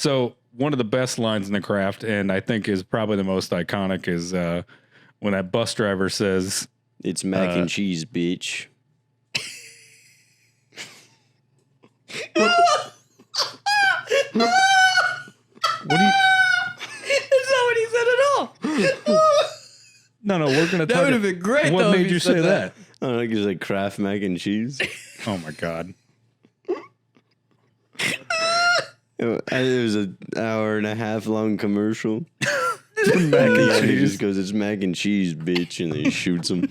So one of the best lines in The Craft, and I think is probably the most iconic, is when that bus driver says, "It's mac and cheese, bitch." What do you? That's not what he said at all. No, we're gonna. That would have been great. What made you say that? I don't know, it's like Kraft mac and cheese. Oh my god! It was an hour and a half long commercial. Mac and He cheese. just goes, "It's mac and cheese, bitch," and then he shoots him.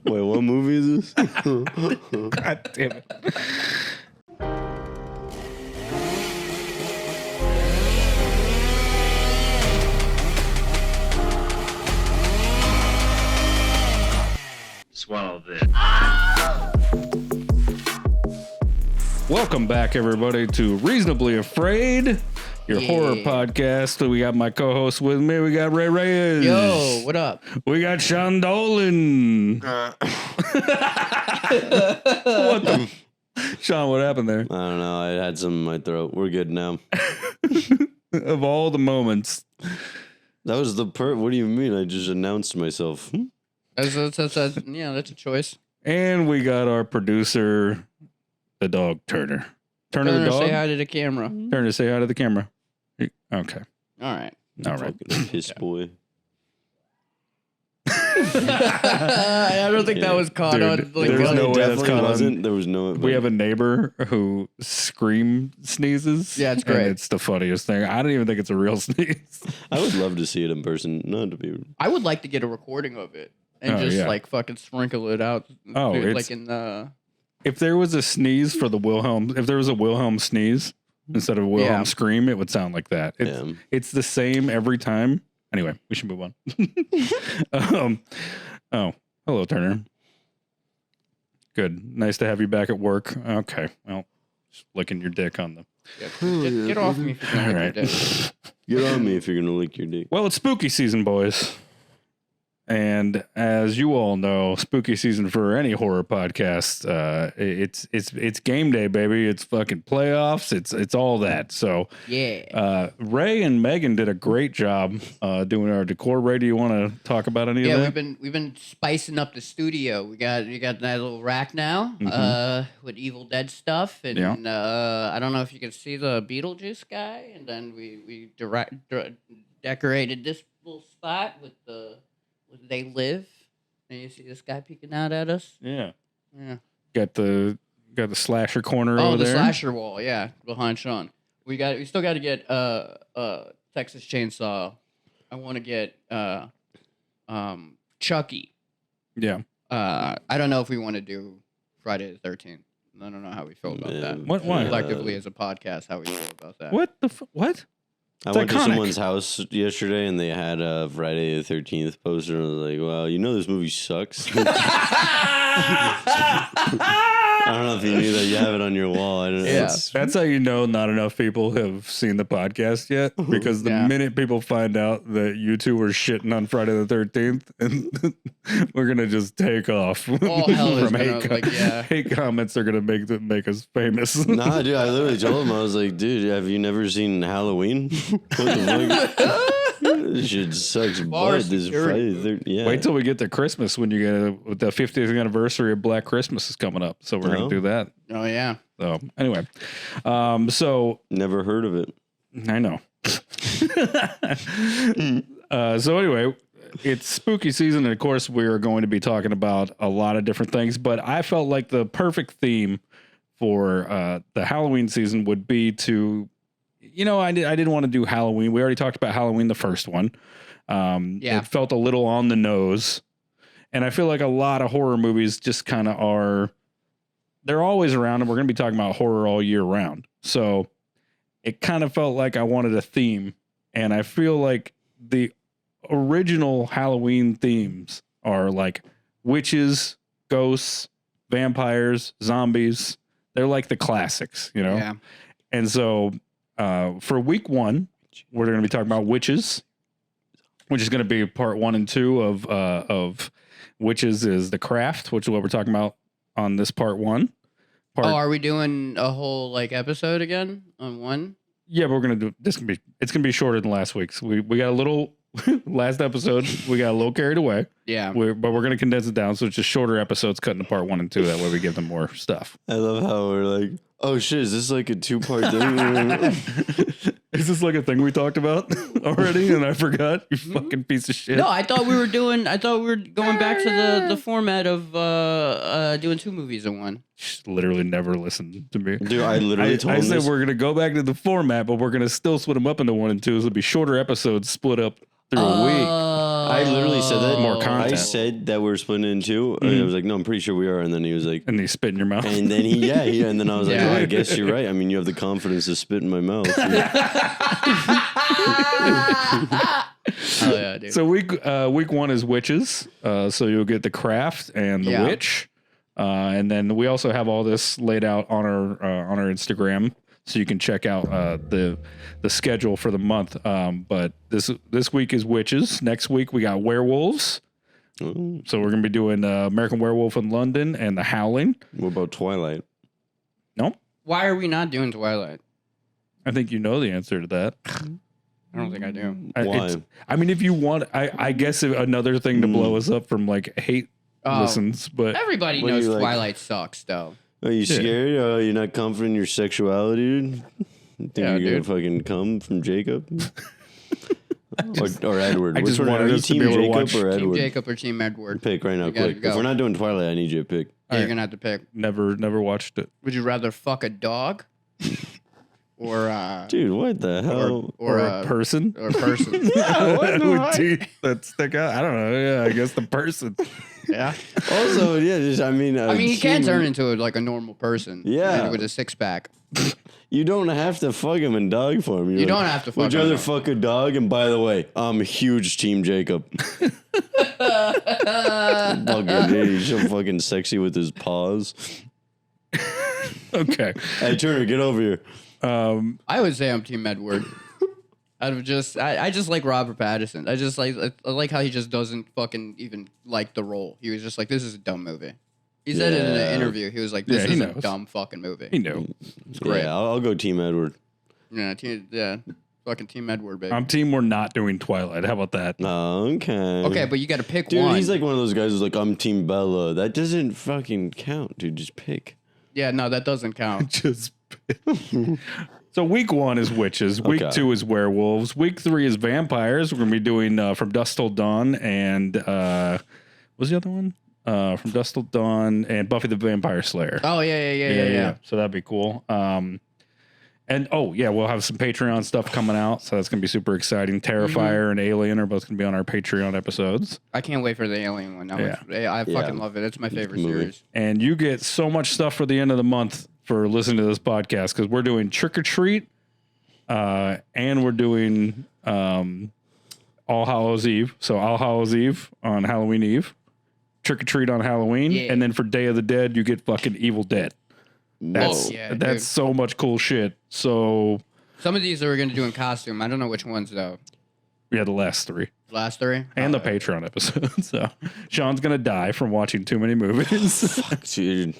Wait, what movie is this? God damn it! Swallow this. Welcome back, everybody, to Reasonably Afraid, your horror podcast. We got my co-host with me. We got Ray Reyes. Yo, what up? We got Sean Dolan. What the? Sean, what happened there? I don't know. I had some in my throat. We're good now. Of all the moments. That was the What do you mean? I just announced myself. That's a choice. And we got our producer, the dog, Turner. Turner the dog? Say hi to the camera. Turner, say hi to the camera. Okay. All right. All right. Fucking piss boy. I don't think that was caught Dude, on. Like, there's no way that's caught wasn't. on. There was no. We have a neighbor who sneezes. Yeah, it's and great. It's the funniest thing. I don't even think it's a real sneeze. I would love to see it in person. Not to be. I would like to get a recording of it and like fucking sprinkle it out. Oh, Dude, it's, like in the. If there was a sneeze for the Wilhelm, if there was a Wilhelm sneeze instead of a Wilhelm scream, it would sound like that. It's the same every time. Anyway, we should move on. Oh, hello, Turner. Good. Nice to have you back at work. Okay. Well, just licking your dick on the. Get off me if you're gonna All right. Get on me if you're gonna lick your dick. Well, it's spooky season, boys. And as you all know, spooky season for any horror podcast, it's game day, baby. It's fucking playoffs. It's all that. So Ray and Megan did a great job doing our decor. Ray, do you want to talk about any of that? Yeah, we've been spicing up the studio. You got that little rack now with Evil Dead stuff, and I don't know if you can see the Beetlejuice guy, and then we decorated this little spot with the. They live, and you see this guy peeking out at us. Yeah. Got the slasher corner over there. Oh, the slasher wall, behind Sean. We still got to get Texas Chainsaw. I want to get Chucky. Yeah. I don't know if we want to do Friday the 13th. I don't know how we feel about that. Why? Collectively as a podcast, how we feel about that. What the what? I went to someone's house yesterday and they had a Friday the 13th poster and I was like, well, you know this movie sucks. I don't know if you knew that. You have it on your wall. I don't know. Yeah. That's how you know not enough people have seen the podcast yet. Because the minute people find out that you two were shitting on Friday the 13th, and we're gonna just take off. All hell is from gonna, hate comments are gonna make us famous. Nah, dude, I literally told him, I was like, dude, have you never seen Halloween? What the fuck? This shit sucks blood. This Friday. Yeah. Wait till we get to Christmas when you get the 50th anniversary of Black Christmas is coming up. So we're going to do that. Oh, yeah. So anyway, so never heard of it. I know. So anyway, it's spooky season. And of course, we are going to be talking about a lot of different things. But I felt like the perfect theme for the Halloween season would be to, I didn't want to do Halloween. We already talked about Halloween, the first one. It felt a little on the nose. And I feel like a lot of horror movies just kind of are, they're always around, and we're going to be talking about horror all year round. So it kind of felt like I wanted a theme. And I feel like the original Halloween themes are like witches, ghosts, vampires, zombies. They're like the classics, Yeah. And so for week one, we're going to be talking about witches, which is going to be part 1 and 2 of witches is The Craft, which is what we're talking about on this part 1. Are we doing a whole episode again on one? Yeah, but we're gonna do this. It's gonna be shorter than last week's. We got a little last episode. We got a little carried away. Yeah. But we're gonna condense it down, so it's just shorter episodes, cutting apart 1 and 2. That way, we give them more stuff. I love how we're like, oh shit, is this like a 2-part thing? Is this like a thing we talked about already, and I forgot? You fucking piece of shit. No, I thought we were going back to the format of doing 2 movies in one. Just literally never listened to me. Dude, I literally told I him said this. we're gonna go back to the format, but we're gonna still split them up into 1 and 2. So it'll be shorter episodes split up through a week. I literally said that. More content. I said that we're splitting it in 2. And I was like, no, I'm pretty sure we are. And then he was like, And they spit in your mouth. and then and then I was like, Yeah. oh, I guess you're right. I mean, you have the confidence to spit in my mouth. Oh yeah, dude. So week 1 is witches. So you'll get the craft and the witch, and then we also have all this laid out on our Instagram, so you can check out the schedule for the month. But this week is witches. Next week we got werewolves. Ooh. So we're gonna be doing American Werewolf in London and The Howling. What about Twilight? No, Why are we not doing Twilight? I think you know the answer to that. I don't think I do. Why? I mean, if you want, I guess another thing to blow us up from like hate listens, but Everybody What do knows you like? Twilight sucks, though. Are you scared? You're not confident in your sexuality, dude? You think Yeah, you're dude. gonna fucking come from Jacob? or Edward? I Which just one? wanted Are you us to team be able to Jacob watch or Team Edward? Jacob or Team Edward? Pick right now, You gotta quick. go. If we're not doing Twilight, I need you to pick. Yeah, you're gonna have to pick. never watched it. Would you rather fuck a dog, or Dude, what the hell? Or a person. or a person? With teeth that stick out. I don't know. Yeah, I guess the person. Yeah. Also, yeah, just I mean, I mean, he can turn into like a normal person. Yeah. With a 6-pack. You don't have to fuck him in dog form. You're You like, don't have to fuck Would you him. rather fuck a dog? And by the way, I'm a huge Team Jacob. Fucking dude, he's so fucking sexy with his paws. Okay. Hey, Turner, get over here. I would say I'm Team Edward. I just like Robert Pattinson. I like how he just doesn't fucking even like the role. He was just like, this is a dumb movie. He said it in Yeah. an interview. He was like, this Yeah, he is a knows. dumb fucking movie. He knew. It's great. Yeah, I'll go Team Edward. Yeah, fucking Team Edward, baby. I'm team. We're not doing Twilight. How about that? Okay. Okay, but you got to pick Dude, one. he's like one of those guys who's like, I'm Team Bella. That doesn't fucking count, dude. Just pick. Yeah, no, that doesn't count. Just. So week 1 is witches. Week Okay. 2 is werewolves. Week 3 is vampires. We're gonna be doing From Dusk Till Dawn and what's the other one? From Dusk Till Dawn and Buffy the Vampire Slayer. Oh yeah. So that'd be cool. And we'll have some Patreon stuff coming out, so that's gonna be super exciting. Terrifier and Alien are both gonna be on our Patreon episodes, I can't wait for the Alien one. I fucking love it. It's my favorite Movie. series. and you get so much stuff for the end of the month for listening to this podcast because we're doing Trick or Treat, and we're doing All Hallows Eve. So All Hallows Eve on Halloween Eve, Trick or Treat on Halloween, Yeah. and then for Day of the Dead you get fucking Evil Dead. That's Yeah, dude. that's so much cool shit. So Some of these are going to do in costume. I don't know which ones though. we had the last 3 Last 3 and the Patreon episode. So Sean's gonna die from watching too many movies. Dude.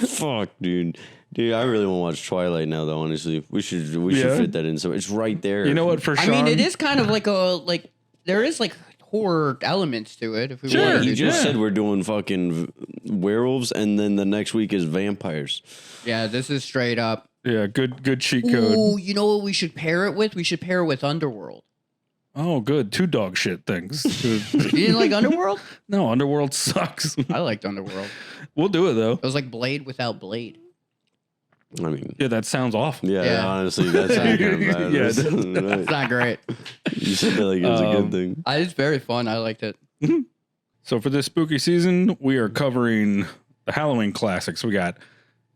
Fuck, dude. Dude, I really want to watch Twilight now, though, honestly. We should Yeah. fit that in. So it's right there. You know what? For I Sean, mean, it is kind of like there is like horror elements to it. If we Sure, wanted to He do just that. said we're doing fucking werewolves, and then the next week is vampires. Yeah, this is straight up. Yeah, good cheat code. Ooh, you know what we should pair it with? We should pair it with Underworld. Oh, good. 2 dog shit things. You didn't like Underworld? No, Underworld sucks. I liked Underworld. We'll do it though. It was like Blade without Blade. I mean, Yeah, that sounds awful. yeah. Honestly, that's not kind of bad. Yeah, It's not great. You said that like it was a good thing. It's very fun. I liked it. So for this spooky season, we are covering the Halloween classics. We got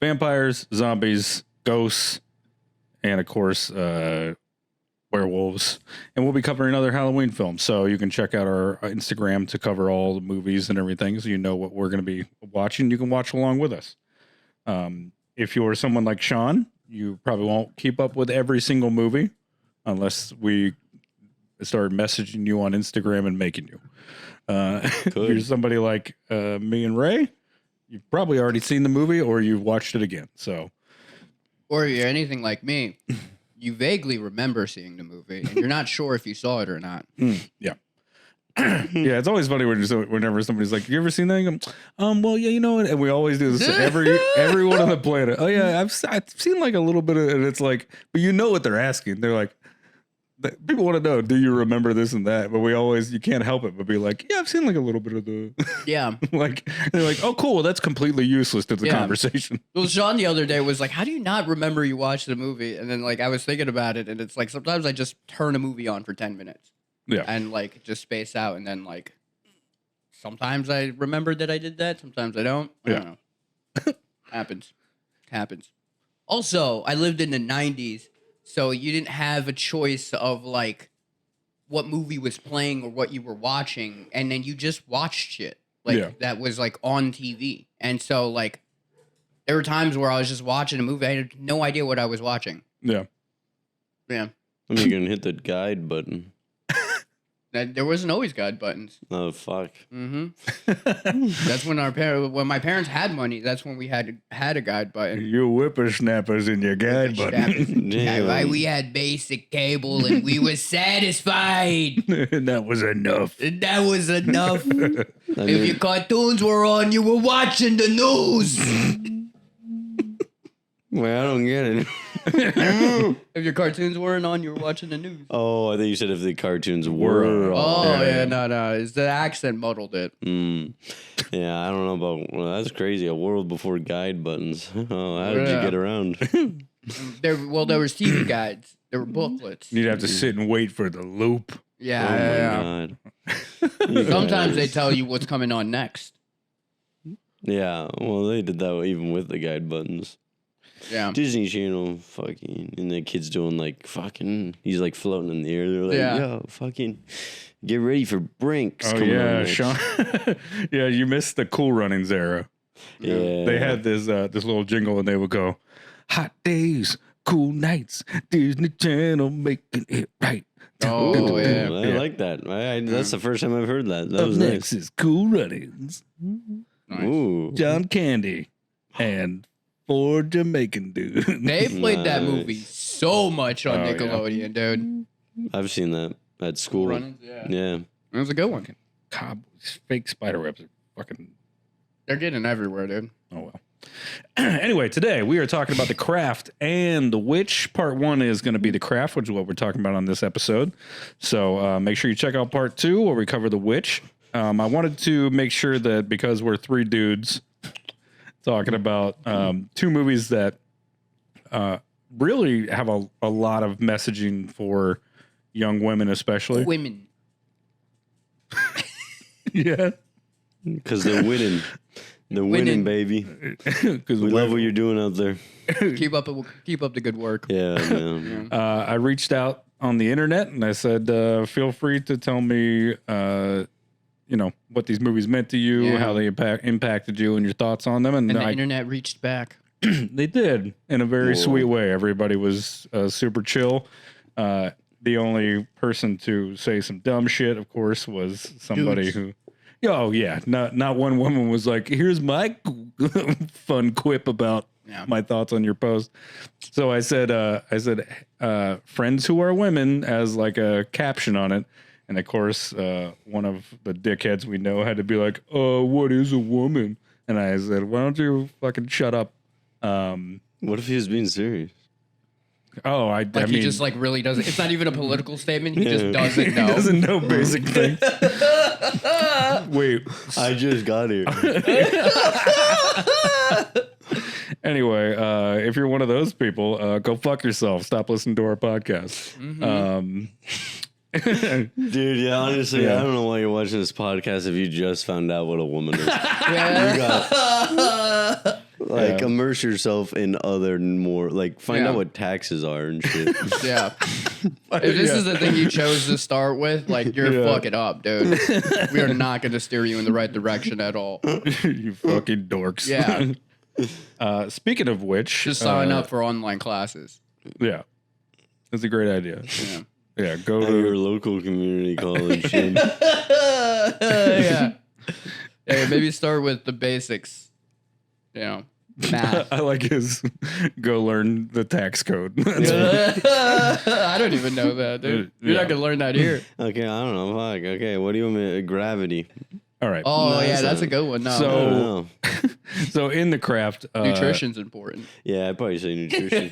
vampires, zombies, ghosts, and of course, werewolves. And we'll be covering other Halloween films. So you can check out our Instagram to cover all the movies and everything. So you know what we're going to be watching. You can watch along with us. If you're someone like Sean, you probably won't keep up with every single movie unless we start messaging you on Instagram and making you. If you're somebody like me and Ray, you've probably already seen the movie or you've watched it again. So Or if you're anything like me, you vaguely remember seeing the movie, and you're not sure if you saw it or not. Yeah. Yeah, it's always funny whenever somebody's like, "You ever seen that?" You go, well, yeah, you know what? And we always do this. Everyone on the planet. Oh yeah, I've seen like a little bit of, and it's like, but you know what they're asking. They're like, people want to know, do you remember this and that? But you can't help it but be like, yeah, I've seen like a little bit of the. Yeah. Like they're like, oh, cool. Well, that's completely useless to the conversation. Well, Sean the other day was like, how do you not remember you watched the movie? And then like I was thinking about it, and it's like sometimes I just turn a movie on for 10 minutes. Yeah. And like just space out, and then like sometimes I remember that I did that, sometimes I don't. I don't know. Happens. Also, I lived in the 90s, so you didn't have a choice of like what movie was playing or what you were watching, and then you just watched shit that was like on TV. And so like there were times where I was just watching a movie, I had no idea what I was watching. Yeah. Yeah. I'm going to hit the guide button. There wasn't always guide buttons. Oh, fuck. Mm-hmm. That's when when my parents had money. That's when we had a guide button. You whippersnappers in your guide button. We had basic cable and we were satisfied. That was enough. If your cartoons were on, you were watching the news. Well, I don't get it. If your cartoons weren't on, you were watching the news. Oh, I thought you said if the cartoons were on. Oh, yeah, no. It's the accent muddled it. Yeah, I don't know about... Well, that's crazy. A world before guide buttons. Oh, how did you get around? There was TV guides. There were booklets. You'd have to sit and wait for the loop. Yeah. Oh, my God. Sometimes they tell you what's coming on next. Yeah, well, they did that even with the guide buttons. Yeah. Disney Channel, fucking, and the kid's doing like fucking, he's like floating in the air. They're like, yo, fucking, get ready for Brinks. Oh, yeah, Sean. Yeah, you missed the Cool Runnings era. Yeah. They had this little jingle, and they would go, hot days, cool nights, Disney Channel making it right. Oh, yeah. I like that. That's the first time I've heard that. That was next nice. is Cool Runnings. Nice. Ooh. John Candy and 4 Jamaican dudes. They played that movie so much on Nickelodeon, dude. I've seen that at school. Runnings, yeah. Yeah. It was a good one. Cowboys, fake spider webs are fucking... They're getting everywhere, dude. Oh, well. Anyway, today we are talking about The Craft and The Witch. Part 1 is going to be The Craft, which is what we're talking about on this episode. So make sure you check out Part 2 where we cover The Witch. I wanted to make sure that because we're 3 dudes talking about 2 movies that really have a lot of messaging for young women, especially. Women. Yeah. Because they're winning. They're winning, baby. Because we love what you're doing out there. Keep up the good work. Yeah, man. I reached out on the internet and I said, feel free to tell me, what these movies meant to you, how they impacted you, and your thoughts on them. And the internet reached back. They did in a very sweet way. Everybody was super chill. The only person to say some dumb shit, of course, was somebody who. Oh yeah, not one woman was like, "Here's my fun quip about my thoughts on your post." So I said, "Friends who are women" as like a caption on it, and of course, one of the dickheads we know had to be like, what is a woman?" And I said, "Why don't you fucking shut up?" What if he was being serious? Oh, I mean, he just like really doesn't. It's not even a political statement. He just doesn't know. He doesn't know basic things. Wait, I just got here. Anyway, if you're one of those people, go fuck yourself. Stop listening to our podcast. Dude, yeah, honestly, I don't know why you're watching this podcast if you just found out what a woman is. Immerse yourself in other more, find out what taxes are and shit. Yeah. If this is the thing you chose to start with, you're fucking up, dude. We are not going to steer you in the right direction at all. You fucking dorks. Yeah. Speaking of which, just sign up for online classes. Yeah. That's a great idea. Yeah. Yeah, go to your local community college. Yeah. Hey, maybe start with the basics. Math. I like his go learn the tax code. I don't even know that, dude. You're Yeah. not gonna learn that here. Okay, I don't know. Fuck. Okay, what do you want me? Gravity. All right. Oh No, yeah, that's a- a good one. No, I So- don't know. So in the craft, nutrition's important. Yeah, I'd probably say nutrition.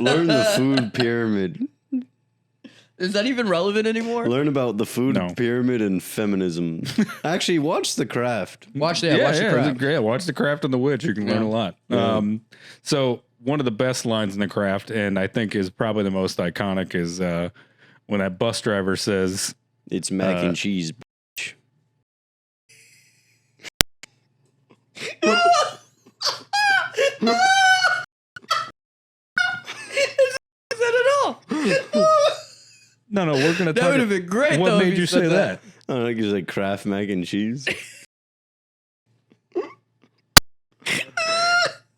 Learn the food pyramid. Is that even relevant anymore? Learn about the food No. pyramid and feminism. Actually, watch The Craft. Watch that. Watch the crap. Yeah, watch the craft and the witch. You can learn a lot. Yeah. So one of the best lines in the craft, and I think is probably the most iconic, is when that bus driver says, It's mac and cheese. Bitch. Is that at all? "No, we're gonna That talk." would have been great. What though, if made you said say that? I don't know, it's like Kraft mac and cheese.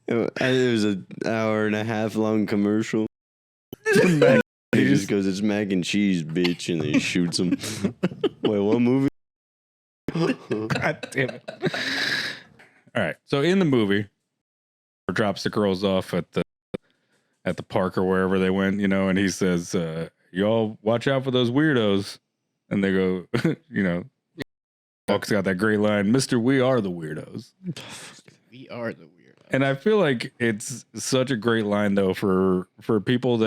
It was an hour and a half long commercial. He just goes, "It's mac and cheese, bitch," and then he shoots him. Wait, what movie? God damn it! All right. So in the movie, drops the girls off at the park or wherever they went, and he says, "Y'all watch out for those weirdos," and they go, Hulk's got that great line, "Mister, we are the weirdos." We are the weirdos. And I feel like it's such a great line though for people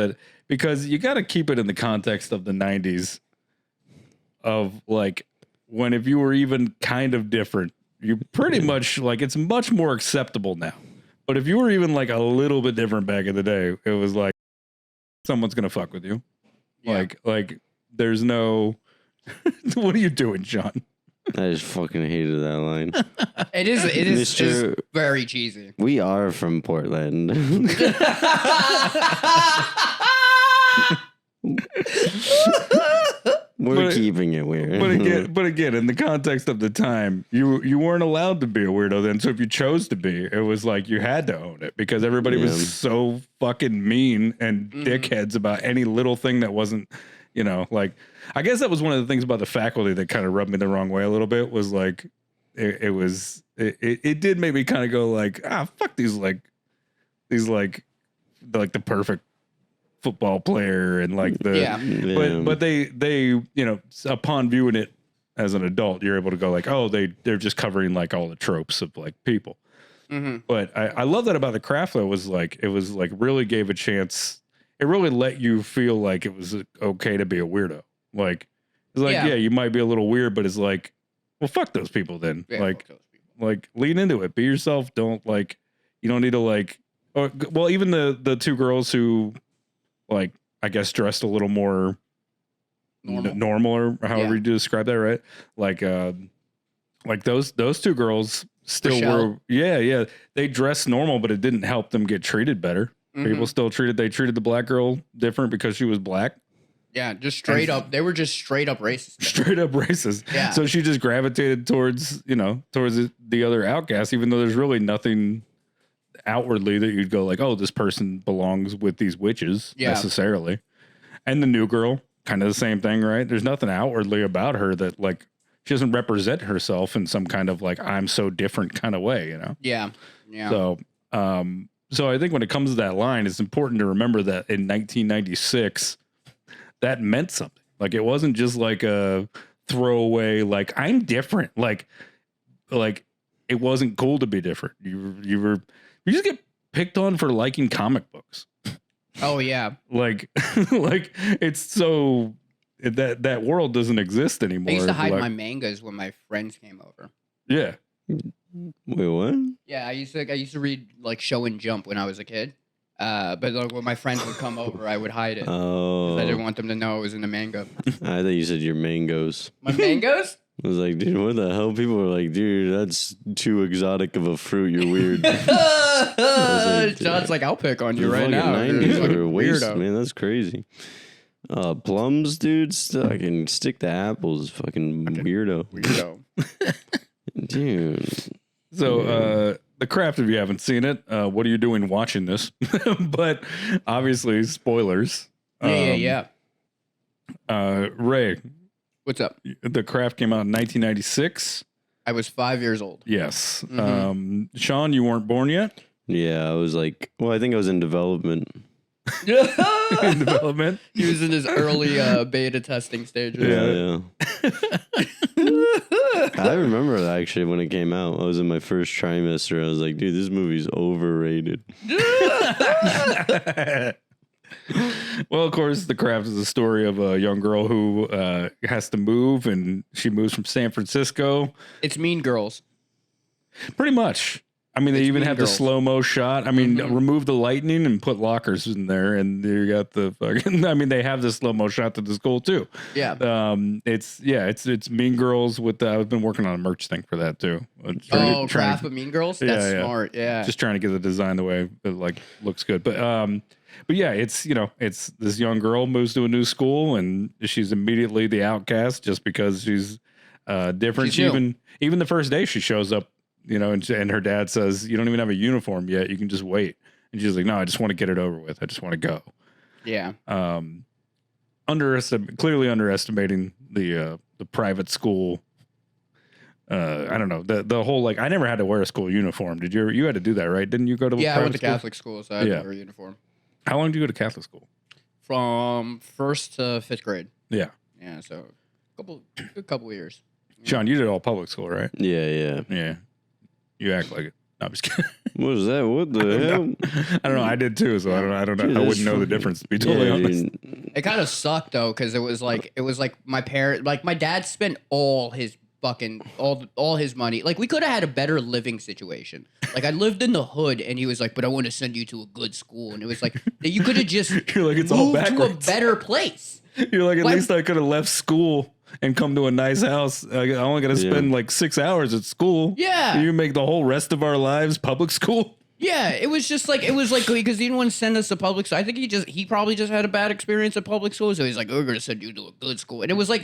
because you got to keep it in the context of the 90s of like when if you were even kind of different, you pretty much like it's much more acceptable now. But if you were even like a little bit different back in the day, it was like someone's going to fuck with you. Yeah. Like there's no what are you doing, Sean? I just fucking hated that line. It is Mr. very cheesy. We are from Portland. We're But- keeping it weird. But again, in the context of the time, you weren't allowed to be a weirdo then. So if you chose to be, it was like you had to own it because everybody Yeah. was so fucking mean and dickheads about any little thing that wasn't, like I guess that was one of the things about the faculty that kind of rubbed me the wrong way a little bit was like it did make me kind of go like, fuck these the perfect football player and like the Yeah. but they upon viewing it as an adult you're able to go like, oh, they're just covering like all the tropes of like people. But I love that about the craft though was like it was like really gave a chance, it really let you feel like it was okay to be a weirdo. Like it's like yeah, you might be a little weird, but it's like, well, fuck those people then. Yeah, like fuck those people. like lean into it, be yourself. Don't like, you don't need to like, or well, even the two girls who like I guess dressed a little more normal or however you describe that, right? Like those two girls still Michelle. were they dressed normal, but it didn't help them get treated better. People still treated the black girl different because she was black. Yeah, just straight up. They were just straight up racist. Straight up racist. Yeah. So she just gravitated towards the other outcasts, even though there's really nothing outwardly that you'd go like, oh, this person belongs with these witches necessarily. And the new girl, kind of the same thing, right? There's nothing outwardly about her that like she doesn't represent herself in some kind of like I'm so different kind of way, Yeah. Yeah. So I think when it comes to that line, it's important to remember that in 1996, that meant something. Like it wasn't just like a throwaway, like I'm different. Like it wasn't cool to be different. You just get picked on for liking comic books. Oh yeah. Like it's so that world doesn't exist anymore. I used to hide like, my mangas when my friends came over. Yeah. Wait, what? Yeah, I used to read like Show and Jump when I was a kid. But like when my friends would come over, I would hide it. Oh, I didn't want them to know it was in the manga. I thought you said your mangoes. My mangoes? I was like, dude, what the hell? People were like, dude, that's too exotic of a fruit. You're weird. John's like, I'll pick on you The right fucking now. 90s You're fucking were a waste, weirdo. man. That's crazy. Plums, dude. I can stick to apples. Fucking weirdo. Weirdo. Dude. So The Craft, if you haven't seen it, what are you doing watching this? But obviously, spoilers. Yeah. Ray, What's up? The Craft came out in 1996. I was 5 years old. Yes. Sean, you weren't born yet? Yeah, I was like, well, I think I was in development. In development. He was in his early beta testing stages. Yeah. I remember that actually when it came out. I was in my first trimester. I was like, dude, this movie's overrated. Well, of course, The Craft is a story of a young girl who has to move, and she moves from San Francisco. It's Mean Girls. Pretty much. I mean, they It's even Mean have Girls. the slow-mo shot. I mean, remove the lightning and put lockers in there, and you got the fucking... I mean, they have the slow-mo shot to the school, too. Yeah. It's Mean Girls with... I've been working on a merch thing for that, too. Craft of Mean Girls? That's smart, yeah. Just trying to get the design the way it, like, looks good. But yeah, it's, you know, it's this young girl moves to a new school, and she's immediately the outcast just because she's different. She's new. Even the first day she shows up, you know, and her dad says, you don't even have a uniform yet. You can just wait. And she's like, no, I just want to get it over with. I just want to go. Yeah. Clearly underestimating the private school. I don't know, the whole, like, I never had to wear a school uniform. Did you? You had to do that, right? Didn't you go to? Yeah, I went to school? Catholic school, so I had to wear a uniform. How long did you go to Catholic school? From 1st to 5th grade. Yeah. Yeah, so a couple of years. Sean, you did all public school, right? Yeah. Yeah. You act like it. No, I'm just kidding. What was that? What the hell? I don't know. I did too, so I don't know. Dude, I that's wouldn't know the fucking- difference, to be totally honest. dude. It kind of sucked though, because it was like my parent, like my dad spent all his fucking all his money. Like we could have had a better living situation. Like I lived in the hood, and he was like, "But I want to send you to a good school," and it was like you could have just You're like, it's all moved to a backwards. better place. You're like, at Like- least I could have left school and come to a nice house. I only got to spend like 6 hours at school. Yeah. You make the whole rest of our lives public school. Yeah, it was like because he didn't want to send us to public school. I think he probably just had a bad experience at public school, so he's like, "We're gonna send you to a good school," and it was like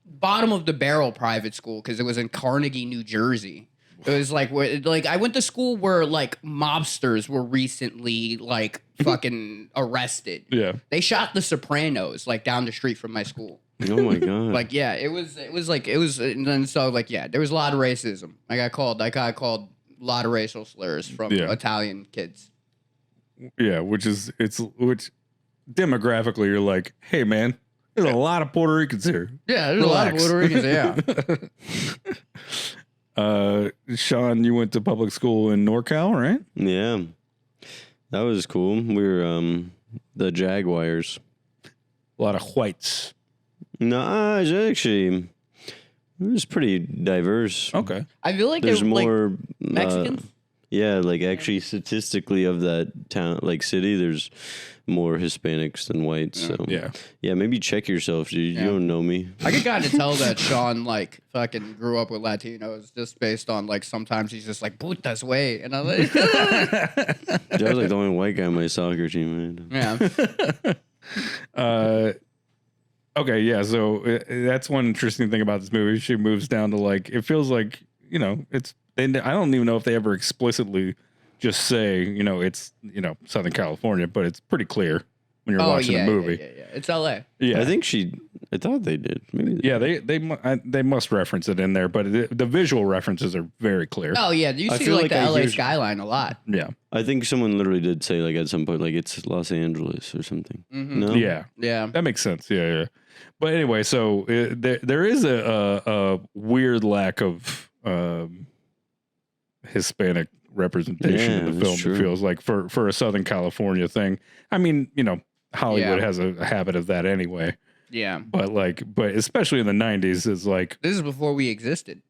bottom of the barrel private school because it was in Carnegie, New Jersey. It was like I went to school where like mobsters were recently like fucking arrested. Yeah. They shot The Sopranos like down the street from my school. Oh my god. Like yeah, it was and then so like yeah, there was a lot of racism. I got called a lot of racial slurs from Italian kids. Yeah, which demographically you're like, hey man, there's a lot of Puerto Ricans here. Yeah, there's a lot of Puerto Ricans. Yeah. Sean, you went to public school in NorCal, right? Yeah. That was cool. We were the Jaguars. A lot of whites. No, actually, it was pretty diverse. Okay. I feel like There's they're more Mexicans. Yeah, like actually statistically of that town, like city, there's more Hispanics than whites. So yeah, maybe check yourself, dude. Yeah. You don't know me. I could kind of tell that Sean like fucking grew up with Latinos just based on like sometimes he's just like putas way, and I was like, Dude, I was like the only white guy on my soccer team, man. yeah, Okay, yeah. So that's one interesting thing about this movie. She moves down to like, it feels like, you know, I don't even know if they ever explicitly just say, you know, it's, you know, Southern California, but it's pretty clear when you're watching the movie. Yeah. It's LA. Yeah. I thought they did. Maybe. Yeah, they must reference it in there, but the visual references are very clear. Oh yeah, you I see feel like like the I LA hear- skyline a lot. Yeah. I think someone literally did say like at some point like it's Los Angeles or something. No. Yeah. Yeah. That makes sense. Yeah. But anyway, so there is a weird lack of Hispanic representation in the that's film. true. It feels like for a Southern California thing. I mean, you know, Hollywood has a habit of that anyway. Yeah. But especially in the 90s, is like, This is before we existed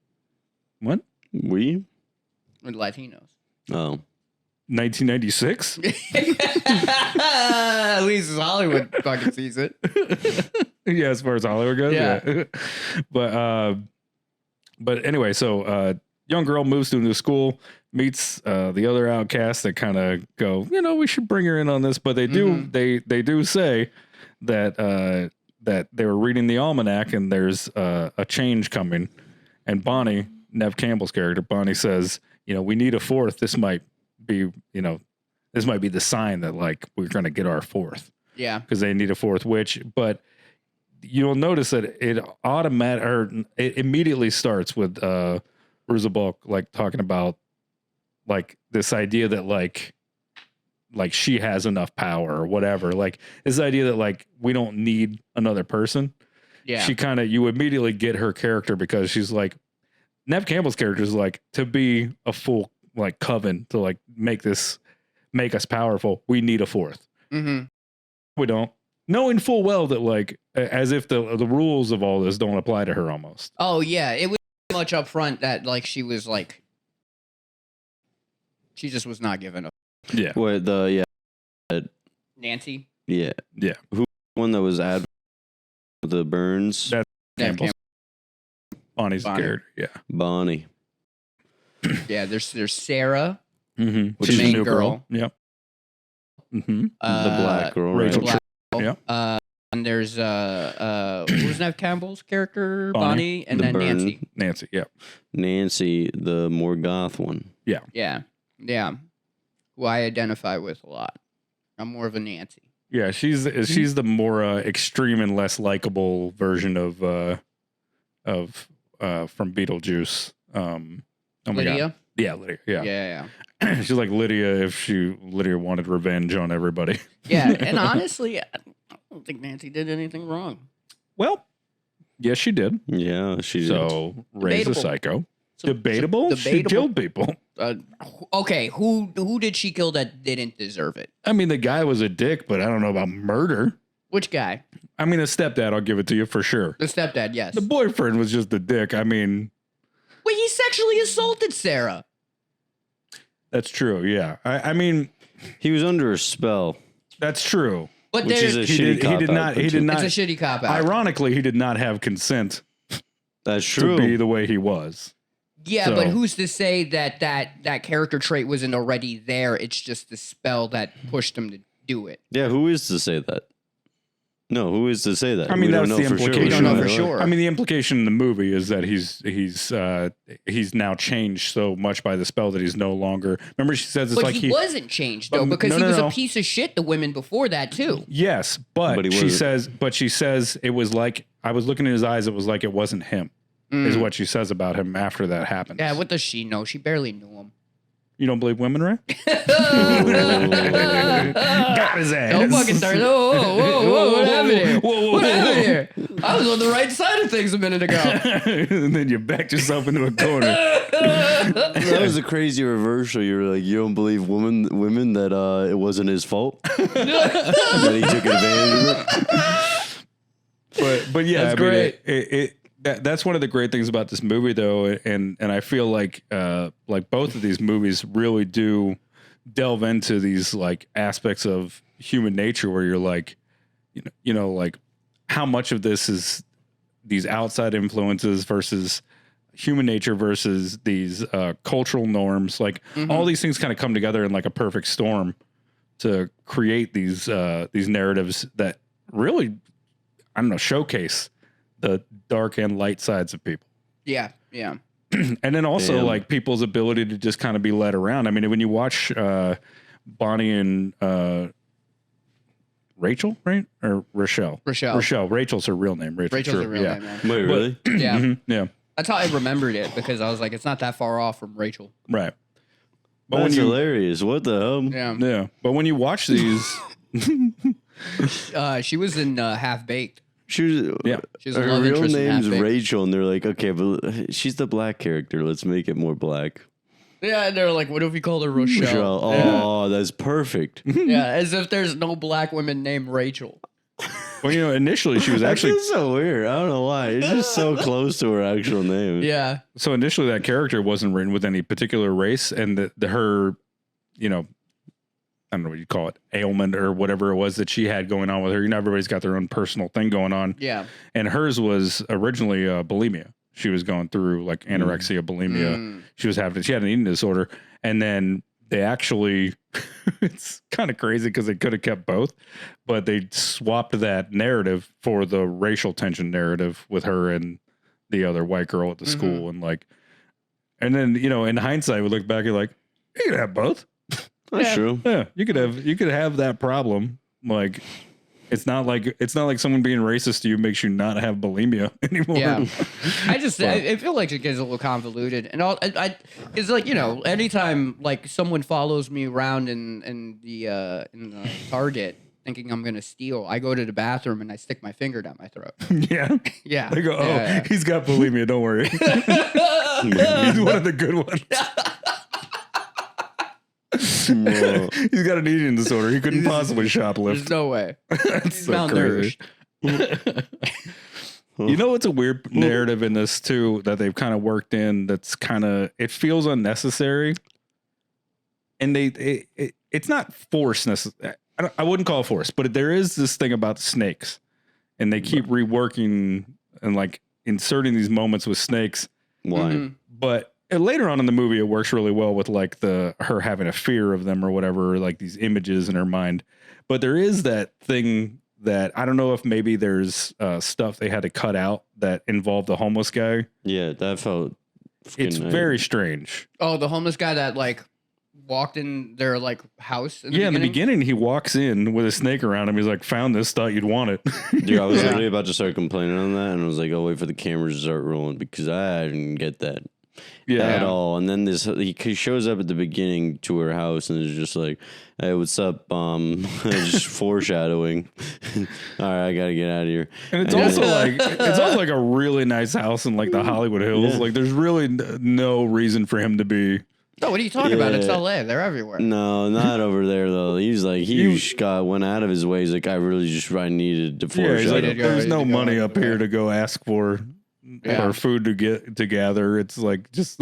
what? We? with Latinos. Oh. 1996? At least Hollywood fucking sees it. Yeah, as far as Hollywood goes. Yeah. But anyway, so young girl moves to a new school, meets the other outcasts that kind of go, you know, we should bring her in on this. But they do they do say that that they were reading the almanac and there's a change coming. And Bonnie, Nev Campbell's character, Bonnie says, you know, we need a fourth. This might be, you know, this might be the sign that like we're going to get our fourth. Yeah. Because they need a fourth witch. But you'll notice that it immediately starts with Roosevelt like talking about like this idea that like she has enough power or whatever. Like this idea that like we don't need another person. Yeah. She kind of, you immediately get her character because she's like, Nev Campbell's character is like, to be a full like coven, to like make us powerful, we need a fourth. Mm-hmm. We don't, knowing full well that like, as if the rules of all this don't apply to her almost. Oh yeah, it was much up front that like she was like, she just was not given a Yeah. What Nancy. Yeah. Yeah. Who one that was the Burns? That's Nev Campbell's. Bonnie's Bonnie. character. Yeah. Bonnie. Yeah, there's Sarah, Mm-hmm. Which is the main girl. Yep. Mm-hmm. The black girl, right? Rachel. Black girl. Yeah. And there's what was Nev Campbell's character? Bonnie. Bonnie, and The then Burn. Nancy. Nancy. Yeah. Nancy, the more goth one. Yeah. Who I identify with a lot. I'm more of a Nancy. Yeah. She's the more extreme and less likable version of from Beetlejuice. Oh my Lydia. God. Yeah, Lydia. Yeah. Yeah. She's like Lydia if Lydia wanted revenge on everybody. Yeah, and honestly, I don't think Nancy did anything wrong. Well, yes, she did. Yeah, she did. So Ray's a Debatable. psycho. So- Debatable? so She debatable. killed people. Okay, who did she kill that didn't deserve it? I mean, the guy was a dick, but I don't know about murder. Which guy? I mean, the stepdad, I'll give it to you for sure. The stepdad, yes. The boyfriend was just a dick. I mean, Wait, he sexually assaulted Sarah. that's true. Yeah. I mean, He was under a spell, that's true. But which is a there's He shitty did, cop he did out, not. but He did not. it's a shitty cop out. Ironically, he did not have consent That's to true. be the way he was. Yeah, So- but who's to say that character trait wasn't already there? It's just the spell that pushed him to do it. Yeah, who is to say that? No, who is to say that? I mean, We don't that's know the for sure. implication. We don't know of for it. sure. I mean, the implication in the movie is that he's now changed so much by the spell that he's no longer. Remember, she says it's But like he wasn't changed though, But because no, he no, was no. a piece of shit to women before that too. Yes, But but he she wasn't. says it was like I was looking in his eyes. It was like it wasn't him. Is what she says about him after that happened. Yeah, what does she know? She barely knew him. You don't believe women, Ray? Got his ass. Don't fucking start. Whoa, what happened here? Whoa, What happened here? I was on the right side of things a minute ago. And then you backed yourself into a corner. That was a crazy reversal. You were like, you don't believe women that it wasn't his fault that he took advantage of it. But yeah, That's I mean, great. that's one of the great things about this movie, though, and I feel like both of these movies really do delve into these like aspects of human nature, where you're like, you know, like how much of this is these outside influences versus human nature versus these cultural norms. Like all these things kind of come together in like a perfect storm to create these narratives that really, I don't know, showcase the dark and light sides of people. Yeah. And then also Damn. like people's ability to just kind of be led around. I mean, when you watch Bonnie and Rachel, right? Or Rochelle? Rochelle. Rachel's her real name. Rachel's true. a real Yeah. name, man. Wait, really? Yeah. Mhm, yeah. That's how I remembered it because I was like, it's not that far off from Rachel. Right. But That's when you, hilarious. What the hell? Yeah. yeah. But when you watch these, She was in Half Baked. She was, Yeah. She was a her love real interest in name's Half-Baked. Rachel, and they're like, okay, but she's the black character. Let's make it more black. Yeah, and they're like, what if we called her Rochelle? Michelle. Oh, that's perfect. Yeah, as if there's no black women named Rachel. well, you know, initially she was Actually, actually, so weird. I don't know why. It's just so close to her actual name. Yeah. so initially that character wasn't written with any particular race, and her, you know, I don't know what you call it, ailment or whatever it was that she had going on with her. You know, everybody's got their own personal thing going on. Yeah. And hers was originally bulimia. She was going through like anorexia, bulimia. She had an eating disorder. And then they actually, it's kind of crazy because they could have kept both, but they swapped that narrative for the racial tension narrative with her and the other white girl at the school. And like, and then, you know, in hindsight, we look back and like, you could have both. That's true. Yeah, you could have that problem. Like, It's not like someone being racist to you makes you not have bulimia anymore. Yeah, I feel like it gets a little convoluted, and it's like, you know, anytime like someone follows me around in the Target thinking I'm gonna steal, I go to the bathroom and I stick my finger down my throat. Yeah. Yeah, They go, oh, yeah. he's got bulimia. Don't worry. He's one of the good ones. Whoa. He's got an eating disorder. He couldn't possibly shoplift. There's no way. That's He's so malnourished. crazy. You know what's a weird narrative in this too that they've kind of worked in that's kind of, it feels unnecessary. And it's not forced necessarily. I wouldn't call it forced, but there is this thing about snakes, and they keep reworking and like inserting these moments with snakes. Why? Mhm. But later on in the movie, it works really well with like her having a fear of them or whatever, or like these images in her mind. But there is that thing that I don't know if maybe there's stuff they had to cut out that involved the homeless guy. Yeah, that felt. It's very strange. Oh, the homeless guy that like walked in their like house. In In the beginning, he walks in with a snake around him. He's like, "Found this, thought you'd want it." Dude, I was literally about to start complaining on that, and I was like, "I'll wait for the cameras to start rolling," because I didn't get that at all. And then he shows up at the beginning to her house, and is just like, "Hey, what's up?" Just foreshadowing. All right, I gotta get out of here. And it's also like a really nice house in like the Hollywood Hills. Yeah. Like, there's really no reason for him to be. No, what are you talking about? It's Yeah. LA. They're everywhere. No, not over there though. He's like went out of his way. He's like, I needed to Yeah, he's like, foreshadow. there's to no go money in, up here to go ask for food to gather. It's like just.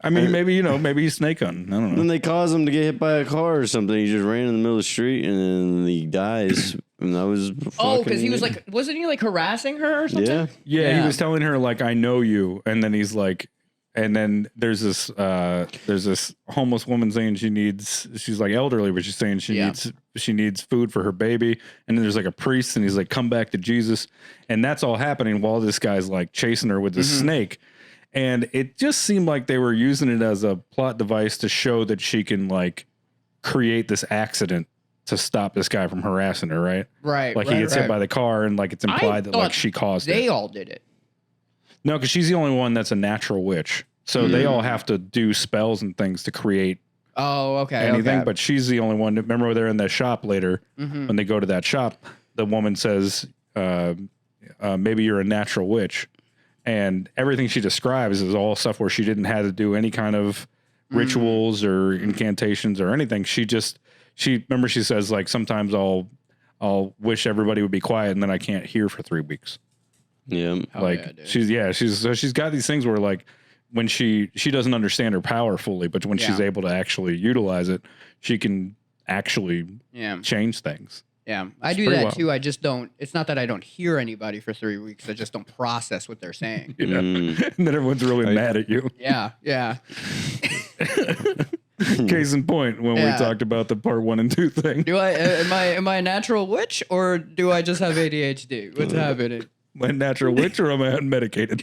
I mean, maybe he's snake hunting. I don't know. Then they cause him to get hit by a car or something. He just ran in the middle of the street and then he dies. And that was because he was like, wasn't he like harassing her or something? Yeah, he was telling her like, I know you, and then he's like, and then there's this homeless woman saying she's like elderly, but she's saying she needs food for her baby, and then there's like a priest, and he's like, come back to Jesus, and that's all happening while this guy's like chasing her with this snake. And it just seemed like they were using it as a plot device to show that she can like create this accident to stop this guy from harassing her, right? Right. Like he gets hit by the car, and like it's implied that like she caused it. They all did it. No, because she's the only one that's a natural witch. So they all have to do spells and things to create anything. But she's the only one. Remember, they're in that shop later. When they go to that shop, the woman says, maybe you're a natural witch. And everything she describes is all stuff where she didn't have to do any kind of rituals or incantations or anything. She says like, sometimes I'll wish everybody would be quiet and then I can't hear for 3 weeks. Yeah. She's got these things where like when she doesn't understand her power fully, but when she's able to actually utilize it, she can actually change things. Yeah, I do that too. I just don't. It's not that I don't hear anybody for 3 weeks. I just don't process what they're saying. And then everyone's really mad at you. Yeah. Case in point, when we talked about the part 1 and 2 thing. Do I am I a natural witch or do I just have ADHD? What's happening? Am I a natural witch or am I unmedicated?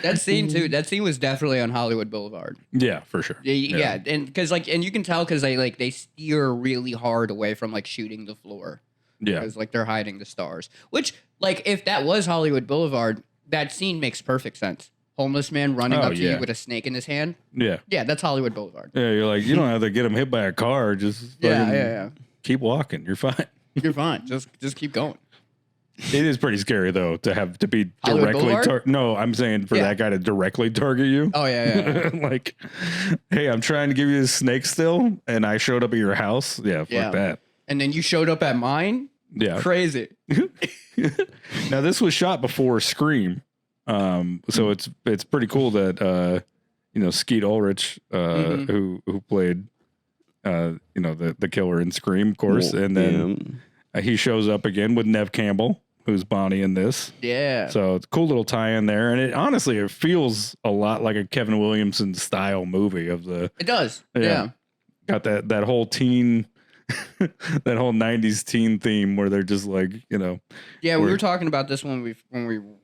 That scene was definitely on Hollywood Boulevard. Yeah, for sure. Yeah. And because and you can tell because they steer really hard away from like shooting the floor. Yeah, because like they're hiding the stars. Which like if that was Hollywood Boulevard, that scene makes perfect sense. Homeless man running up to you with a snake in his hand. Yeah, that's Hollywood Boulevard. Yeah, you're like, you don't have to get him hit by a car. Just keep walking. You're fine. You're fine. Just keep going. It is pretty scary though to be directly. No, I'm saying for that guy to directly target you. Oh yeah. Like, hey, I'm trying to give you a snake still, and I showed up at your house. Yeah, fuck that. And then you showed up at mine. Yeah, crazy. Now this was shot before Scream, so it's pretty cool that Skeet Ulrich, who played the killer in Scream, of course, and then he shows up again with Nev Campbell, who's Bonnie in this. Yeah. So it's a cool little tie-in there, and it feels a lot like a Kevin Williamson style movie of the. It does. Yeah. Got that whole teen. That whole 90s teen theme where they're just like, Yeah, we were talking about this when we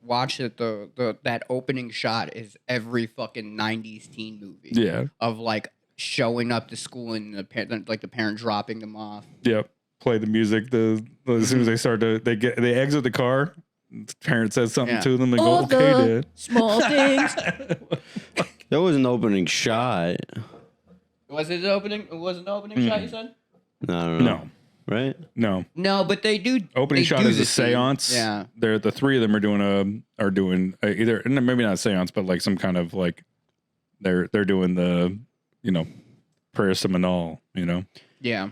watched it. That opening shot is every fucking 90s teen movie. Yeah. Of like showing up to school and the parent dropping them off. Yep. Play the music. As soon as they start to they exit the car. The parent says something to them. They go, "Okay, Dad." Small things. That was an opening shot. Was it an opening? Was it an opening shot? You said? No, I don't know. No. Right? No, but they do. Opening shot is a seance. Yeah. They're the three of them are doing either maybe not a seance, but like some kind of like they're doing the prayer seminal. Yeah.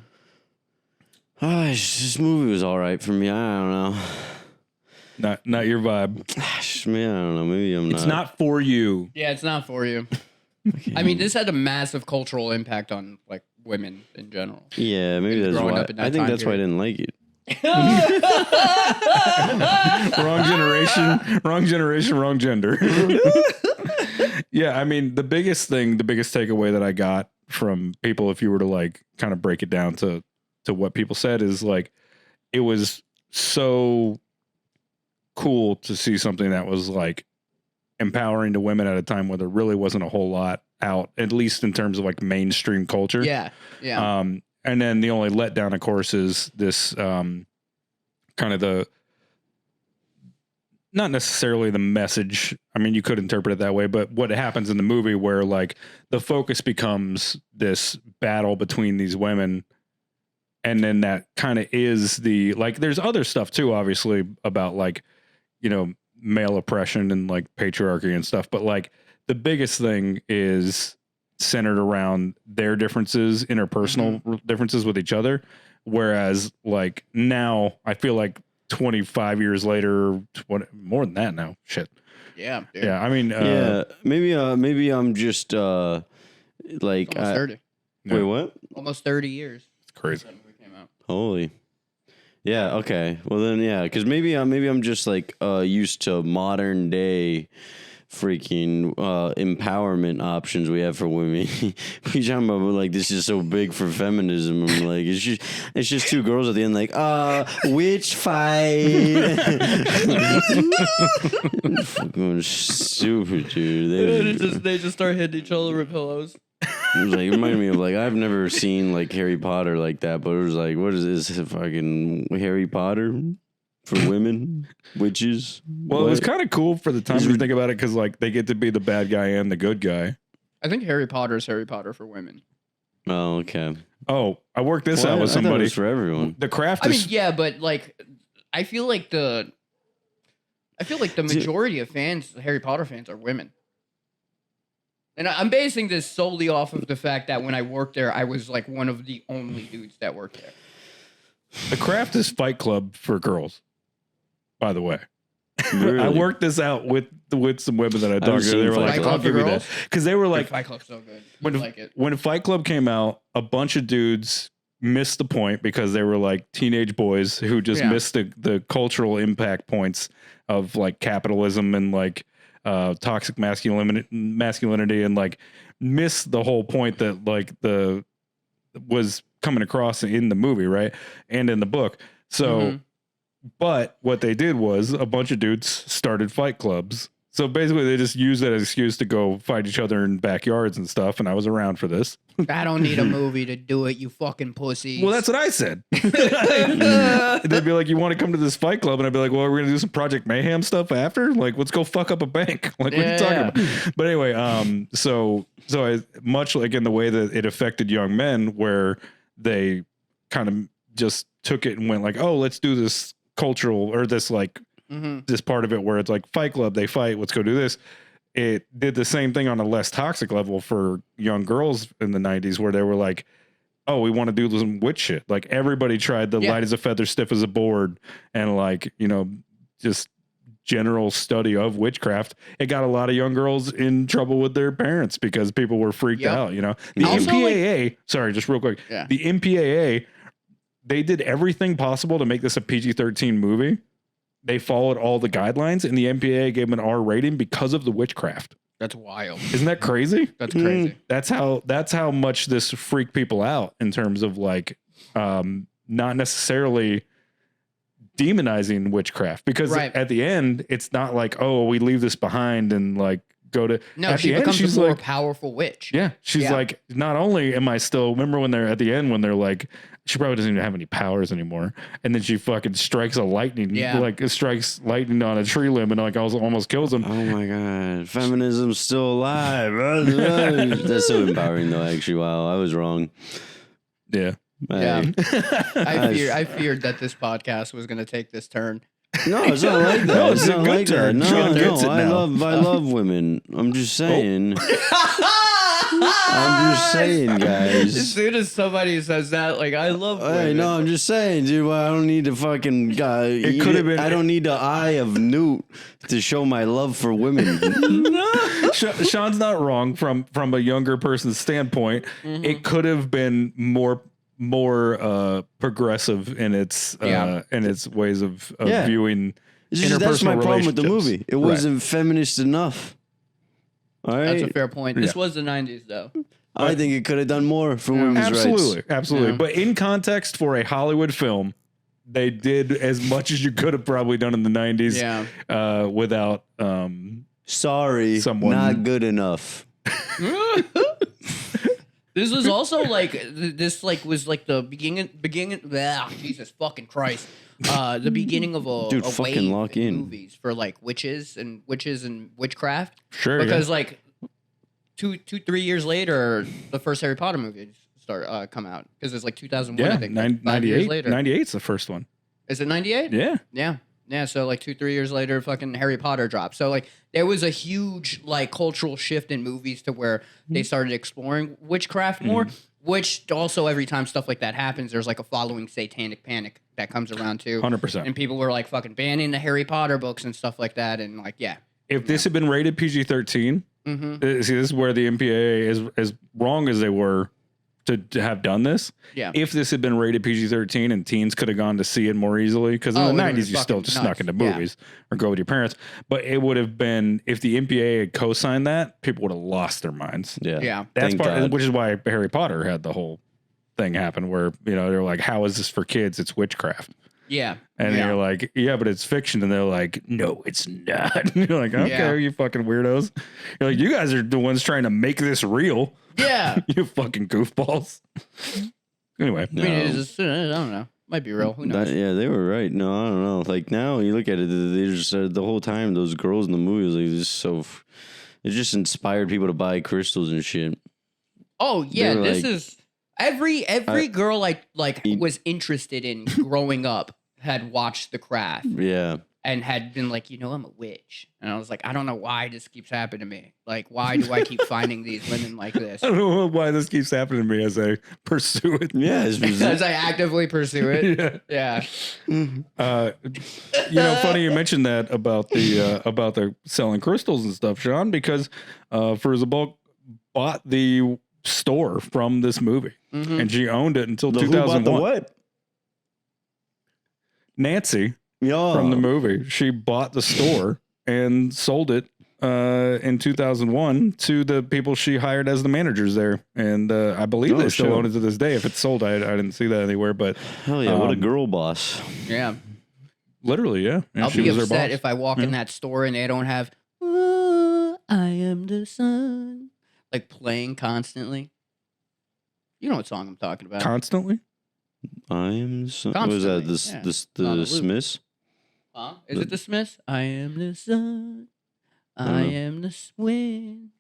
This movie was all right for me. I don't know. Not your vibe. Me, I don't know. Maybe I'm not. It's not for you. Yeah, it's not for you. I mean, this had a massive cultural impact on like women in general. Yeah, maybe that's why. I think that's why I didn't like it. Wrong generation, wrong gender. Yeah, I mean, the biggest takeaway that I got from people, if you were to like kind of break it down to what people said, is like it was so cool to see something that was like empowering to women at a time where there really wasn't a whole lot out, at least in terms of like mainstream culture. Yeah. And then the only letdown, of course, is this kind of not necessarily the message. I mean, you could interpret it that way, but what happens in the movie where like the focus becomes this battle between these women. And then that kind of is there's other stuff too, obviously, about like, male oppression and like patriarchy and stuff. But like the biggest thing is centered around their differences, interpersonal differences with each other. Whereas like now I feel like 25 years later, more than that now. Shit. Yeah. Dude. Yeah. I mean, maybe I'm just like almost 30. Wait, what? Almost 30 years. It's crazy. Holy. Yeah. Okay. Well then, yeah. Because maybe I'm just like used to modern day freaking empowerment options we have for women. We talking about like this is so big for feminism. I'm like it's just two girls at the end like witch fight. Fucking stupid, dude. They just start hitting each other with pillows. It was like, it reminded me of like, I've never seen like Harry Potter like that, but it was like, what is this fucking Harry Potter for women, witches? Well, it was kind of cool for the time you think about it, because like they get to be the bad guy and the good guy. I think Harry Potter is Harry Potter for women. Oh, okay. Oh, I worked this out with somebody. It was for everyone. The craft. I mean, yeah, but like, I feel like the majority of Harry Potter fans are women. And I'm basing this solely off of the fact that when I worked there, I was like one of the only dudes that worked there. The craft is Fight Club for girls, by the way. Really? I worked this out with some women that I talked to. They were like, I'll give you that. Because they were like, Fight Club's so good. When Fight Club came out, a bunch of dudes missed the point because they were like teenage boys who just missed the cultural impact points of like capitalism and like toxic masculinity and like miss the whole point that like was coming across in the movie, right? And in the book. So, but what they did was a bunch of dudes started fight clubs. So basically they just used that as an excuse to go fight each other in backyards and stuff. And I was around for this. I don't need a movie to do it, you fucking pussies. Well, that's what I said. They'd be like, you want to come to this fight club? And I'd be like, well, we're going to do some Project Mayhem stuff after? Like, let's go fuck up a bank. Like, what are you talking about? But anyway, so much like in the way that it affected young men, where they kind of just took it and went like, oh, let's do this cultural or this like this part of it where it's like Fight Club, they fight, let's go do this. It did the same thing on a less toxic level for young girls in the 90s, where they were like, oh, we want to do some witch shit. Like everybody tried the light as a feather, stiff as a board, and like, just general study of witchcraft. It got a lot of young girls in trouble with their parents because people were freaked out, The Also, MPAA, sorry, just real quick. Yeah. The MPAA, they did everything possible to make this a PG-13 movie. They followed all the guidelines, and the MPAA gave them an R rating because of the witchcraft. That's wild. Isn't that crazy? That's crazy. That's how much this freaked people out in terms of like not necessarily demonizing witchcraft, because at the end it's not like, oh, we leave this behind and like go to. No, she becomes a more powerful witch. Yeah, she's like, not only am I still. Remember when they're at the end when they're like, she probably doesn't even have any powers anymore, and then she fucking strikes a lightning, strikes lightning on a tree limb, and like almost kills him. Oh my god, feminism's still alive. That's so empowering, though. Actually, wow, I was wrong. Yeah. Yeah, I feared that this podcast was going to take this turn. No, it's not like that. No, it's not like that. No, I love women. I'm just saying. I'm just saying, guys. As soon as somebody says that, like, I love women. Hey, no, I'm just saying, dude. I don't need to fucking. It could have been. I don't need the eye of Newt to show my love for women. Sean's not wrong from a younger person's standpoint. Mm-hmm. It could have been more progressive in its ways of viewing interpersonal that's my problem with the movie. It wasn't feminist enough. All right. That's a fair point. This was the 90s, though. I think it could have done more for women's rights. Absolutely. But in context for a Hollywood film, they did as much as you could have probably done in the 90s without someone not good enough. This was also like was like the beginning. Jesus fucking Christ! The beginning of a fucking lock in movies for like witches and witchcraft. Sure, because like 3 years later, the first Harry Potter movie come out because it's like 2001. I think 5 years later. 98's the first one. Is it 98? Yeah. So like 2-3 years later, fucking Harry Potter dropped. So like there was a huge like cultural shift in movies to where they started exploring witchcraft more. Which also every time stuff like that happens, there's like a following satanic panic that comes around too. 100%. And people were like fucking banning the Harry Potter books and stuff like that. And like, if this had been rated PG-13, see, this is where the MPAA is as wrong as they were to have done this. Yeah. If this had been rated PG-13 and teens could have gone to see it more easily, because in the 90s you still just snuck into movies or go with your parents. But it would have been, if the MPAA had co-signed that, people would have lost their minds. Yeah. That's which is why Harry Potter had the whole thing happen where, they're like, how is this for kids? It's witchcraft. Yeah. And you're like, yeah, but it's fiction. And they're like, no, it's not. And you're like, okay, you fucking weirdos. You're like, you guys are the ones trying to make this real. Yeah. You fucking goofballs. Anyway. I mean, I don't know. Might be real. Who knows? They were right. No, I don't know. Like now you look at it, they just the whole time, those girls in the movie, it just inspired people to buy crystals and shit. Oh, yeah. This is every girl I was interested in growing up had watched The Craft. Yeah. And had been like, I'm a witch. And I was like, I don't know why this keeps happening to me. Like, why do I keep finding these women like this? I don't know why this keeps happening to me as I pursue it. Yeah. As I actively pursue it. Yeah. Funny you mentioned that about the selling crystals and stuff, Sean, because Frizabulk bought the store from this movie. Mm-hmm. And she owned it until 2001. Who bought the what? Nancy. From the movie. She bought the store and sold it in 2001 to the people she hired as the managers there. And I believe they still own it to this day. If it's sold, I didn't see that anywhere. But hell yeah, what a girl boss. Yeah. Literally, yeah. And I'll be upset if I walk in that store and they don't have I am the sun like playing constantly. You know what song I'm talking about. Constantly? I am the sun. What was that? The Smiths? Huh? Is it the Smiths? I am the sun. I am the wind.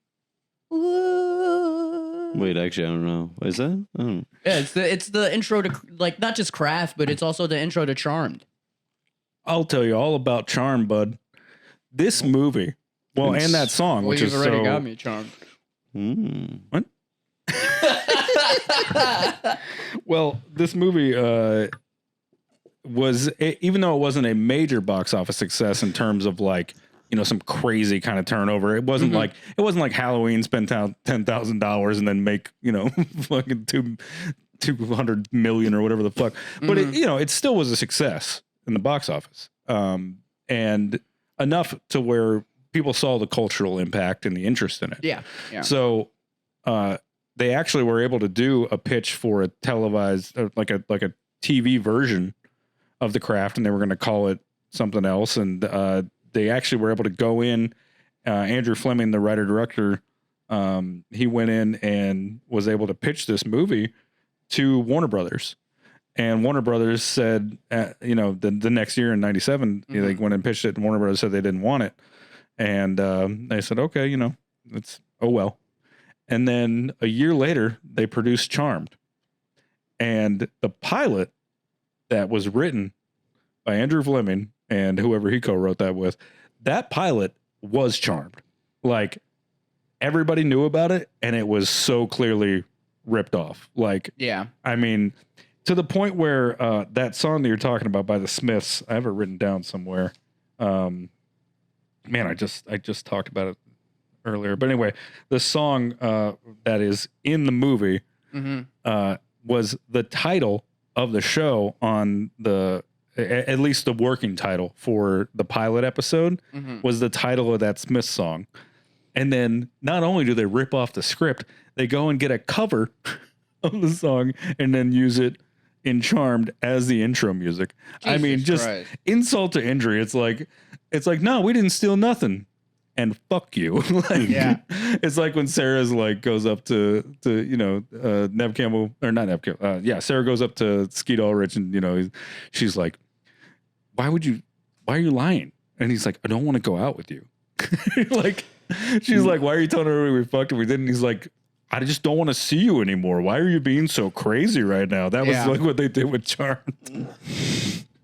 Whoa. Wait, actually, I don't know. Is that? I don't know. Yeah, it's the intro to like not just Craft, but it's also the intro to Charmed. I'll tell you all about Charmed, bud. This movie, and that song, which is already got me Charmed. What? Well, this movie was, even though it wasn't a major box office success in terms of like, some crazy kind of turnover. It wasn't like Halloween spent $10,000 and then make, fucking 200 million or whatever the fuck. But it still was a success in the box office. And enough to where people saw the cultural impact and the interest in it. Yeah. So, they actually were able to do a pitch for a televised, like a TV version of The Craft, and they were going to call it something else. And they actually were able to go in Andrew Fleming, the writer director, he went in and was able to pitch this movie to Warner Brothers. And Warner Brothers said, the next year in 97, they went and pitched it, and Warner Brothers said they didn't want it. And they said, okay, it's, oh well. And then a year later, they produced Charmed. And the pilot that was written by Andrew Fleming and whoever he co-wrote that with, that pilot was Charmed. Like, everybody knew about it, and it was so clearly ripped off. Like, yeah. I mean, to the point where that song that you're talking about by the Smiths, I have it written down somewhere. Man, I just talked about it earlier. But anyway, the song that is in the movie was the title of the show on at least the working title for the pilot episode was the title of that Smith song. And then not only do they rip off the script, they go and get a cover of the song and then use it in Charmed as the intro music. Jesus I mean, just Christ. insult to injury. It's like, no, we didn't steal nothing. And fuck you. Like, yeah. It's like when Sarah's like goes up to Nev Campbell, or not Nev Campbell. Sarah goes up to Skeet Ulrich and, she's like, why are you lying? And he's like, I don't want to go out with you. Like, she's like, why are you telling everybody we fucked and we didn't? He's like, I just don't want to see you anymore. Why are you being so crazy right now? That was like what they did with Charmed.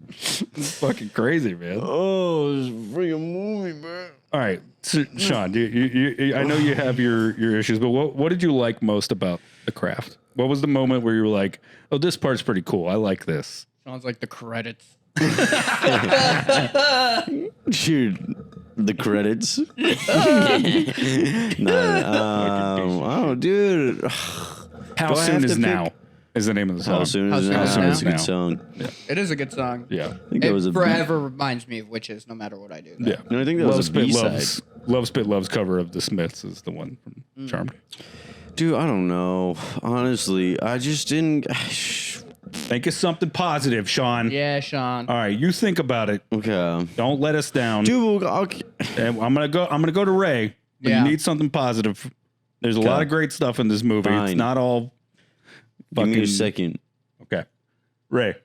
It's fucking crazy, man. Oh, it's a freaking movie, man. All right, so, Sean, you I know you have your issues, but what did you like most about The Craft? What was the moment where you were like, oh, this part's pretty cool. I like this. Sounds like the credits. Shoot, the credits. Oh, dude. How Soon Is Now is the name of the song. How Soon Is Now. It's a good song. Yeah. It is a good song. Yeah. I think that was It forever reminds me of Witches, no matter what I do. Yeah. And I think that was a B-side. Love Spit Love's cover of the Smiths is the one from Charmed. Dude, I don't know. Honestly, I just didn't. Think of something positive, Sean. Yeah, Sean. All right, you think about it. Okay. Don't let us down. Dude, And I'm gonna go to Ray. But Yeah. you need something positive. There's a lot of great stuff in this movie. It's Fine. not all fucking. give me a second. Okay. Ray,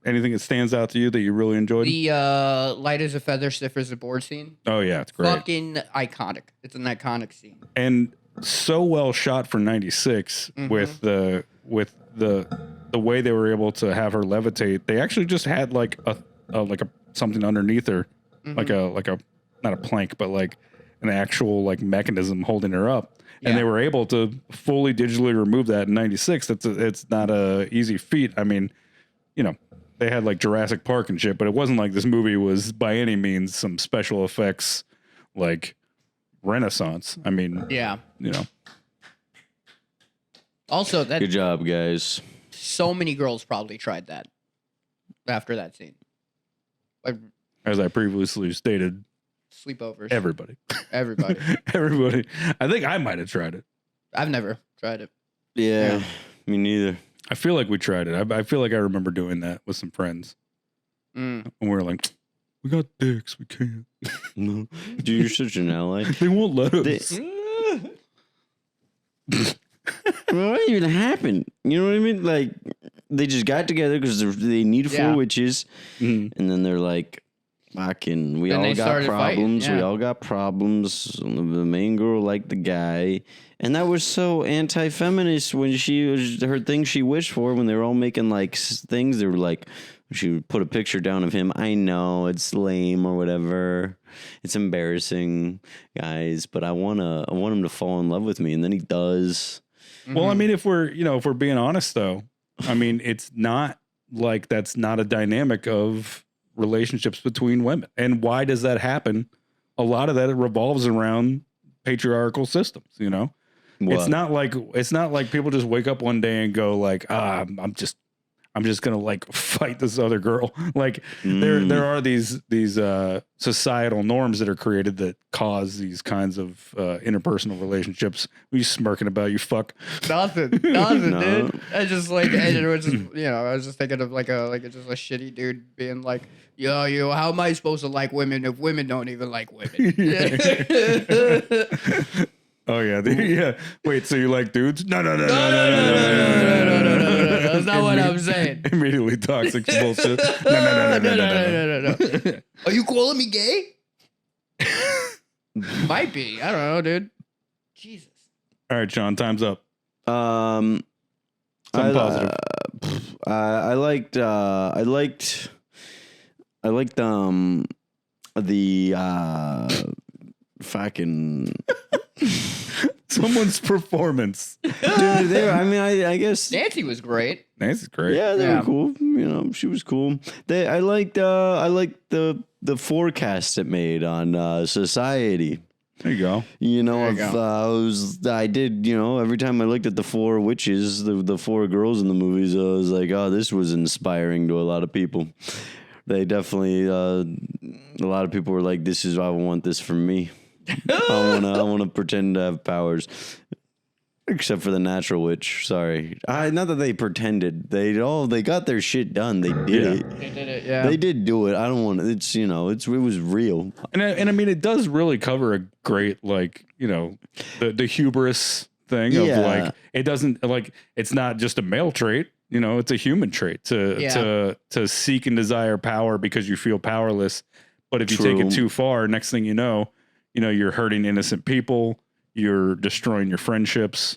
anything that stands out to you that you really enjoyed? The light as a feather, stiff as a board scene. Oh yeah, it's great. Fucking iconic. It's an iconic scene. And so well shot for 96 with the way they were able to have her levitate. They actually just had like a something underneath her, like a not a plank, but like an actual like mechanism holding her up. And they were able to fully digitally remove that in 96. It's not a easy feat. I mean, they had like Jurassic Park and shit, but it wasn't like this movie was by any means some special effects like Renaissance. I mean, Also, that Good job, guys. so many girls probably tried that after that scene. Like as I previously stated, sleepovers. everybody. Everybody. I think I might have tried it. I've never tried it. Yeah, me neither. I feel like we tried it. I feel like I remember doing that with some friends. Mm. And we were like, we got dicks. We can't. No. Dude, you're such an ally. They won't let us. What even happened? You know what I mean? Like, they just got together because they need four witches. And then they're like, fucking, we all got problems. We all got problems. The main girl liked the guy. And that was so anti-feminist when her thing she wished for, when they were all making like things, they were like, she would put a picture down of him. I know it's lame or whatever. It's embarrassing, guys, but I want him to fall in love with me. And then he does. Well, I mean, if we're being honest though, I mean, it's not like that's not a dynamic of relationships between women. And why does that happen? A lot of that revolves around patriarchal systems, What? It's not like people just wake up one day and go like, I'm I'm just gonna like fight this other girl. Like there are these societal norms that are created that cause these kinds of interpersonal relationships. What are you smirking about, you fuck? Nothing, dude. I just like, it was just, I was just thinking of like just a shitty dude being like, yo, how am I supposed to like women if women don't even like women? Oh yeah. Wait, so you like dudes? No. That's not what I'm saying. Immediately toxic bullshit. No. Are you calling me gay? Might be. I don't know, dude. Jesus. All right, Sean, time's up. Something positive. I liked the fucking someone's performance. Dude, I guess Nancy was great. Nancy's great. Yeah, they were cool. She was cool. I liked the forecast it made on society. There you go. I did, every time I looked at the four witches, the four girls in the movies, I was like, oh, this was inspiring to a lot of people. They definitely, a lot of people were like, I want this for me. I want to pretend to have powers. Except for the natural witch. Sorry. Not that they pretended. They got their shit done. They did it. They did it, yeah. They did do it. I don't want it. It was real. And I mean, it does really cover a great, like, the hubris thing of like, it doesn't, like, it's not just a male trait. It's a human trait to seek and desire power because you feel powerless. But if you take it too far, next thing you know, you're hurting innocent people. You're destroying your friendships.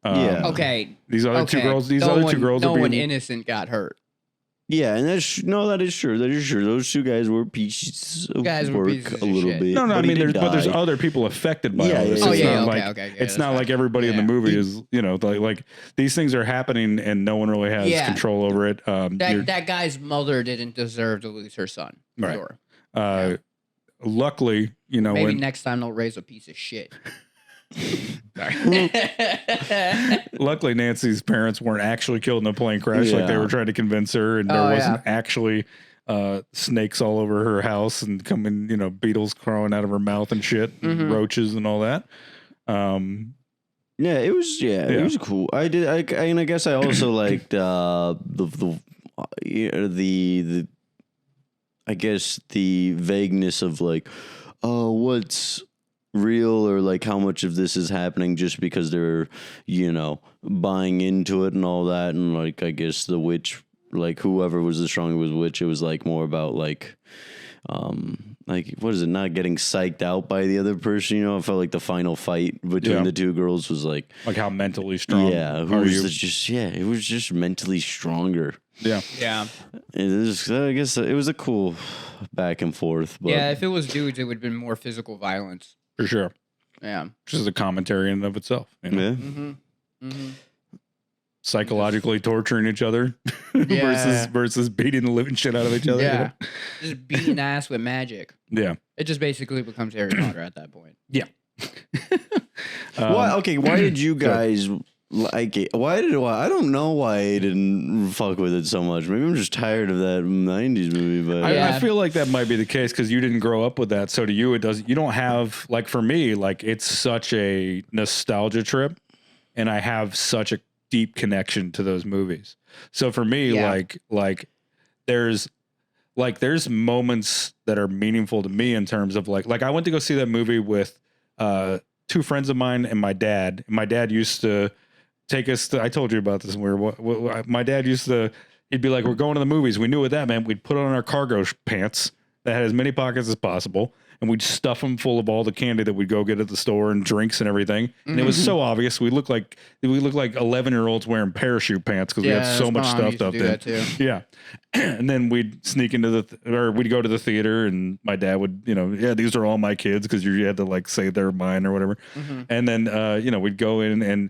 Okay. These other two girls. No one innocent got hurt. Yeah, and that is true. That is true. Those two guys were pieces of work a little bit. No, I mean, there's other people affected by all this. It's not like everybody in the movie is, like these things are happening and no one really has control over it. That guy's mother didn't deserve to lose her son. Right. Sure. Luckily, maybe next time they'll raise a piece of shit. Luckily, Nancy's parents weren't actually killed in a plane crash like they were trying to convince her, and there wasn't actually snakes all over her house and coming, beetles crawling out of her mouth and shit, and roaches and all that. It was cool. I guess I also liked the vagueness of like, what's real or like how much of this is happening just because they're buying into it and all that. And like I guess the witch, like whoever was the strongest witch, it was like more about like what is it, not getting psyched out by the other person. I felt like the final fight between the two girls was like how mentally strong it was just mentally stronger. Yeah. I guess it was a cool back and forth. But if it was dudes, it would have been more physical violence. For sure. Yeah. Which is a commentary in and of itself. Yeah. Psychologically torturing each other versus beating the living shit out of each other. Yeah. Just beating ass with magic. Yeah. It just basically becomes Harry Potter at that point. Yeah. Why did you guys like it? I don't know why I didn't fuck with it so much. Maybe I'm just tired of that 90s movie, but I feel like that might be the case because you didn't grow up with that. So to you, you don't have, like for me, like it's such a nostalgia trip and I have such a deep connection to those movies. So for me, like there's moments that are meaningful to me in terms of like I went to go see that movie with two friends of mine and my dad. My dad used to take us to, I told you about this when we were, my dad used to, he'd be like, we're going to the movies. We knew what that meant. We'd put on our cargo pants that had as many pockets as possible, and we'd stuff them full of all the candy that we'd go get at the store and drinks and everything. And it was so obvious. We looked like 11-year-olds wearing parachute pants because we had so much stuff up there. Yeah. And then we'd sneak into we'd go to the theater and my dad would, these are all my kids because you had to like say they're mine or whatever. And then, we'd go in and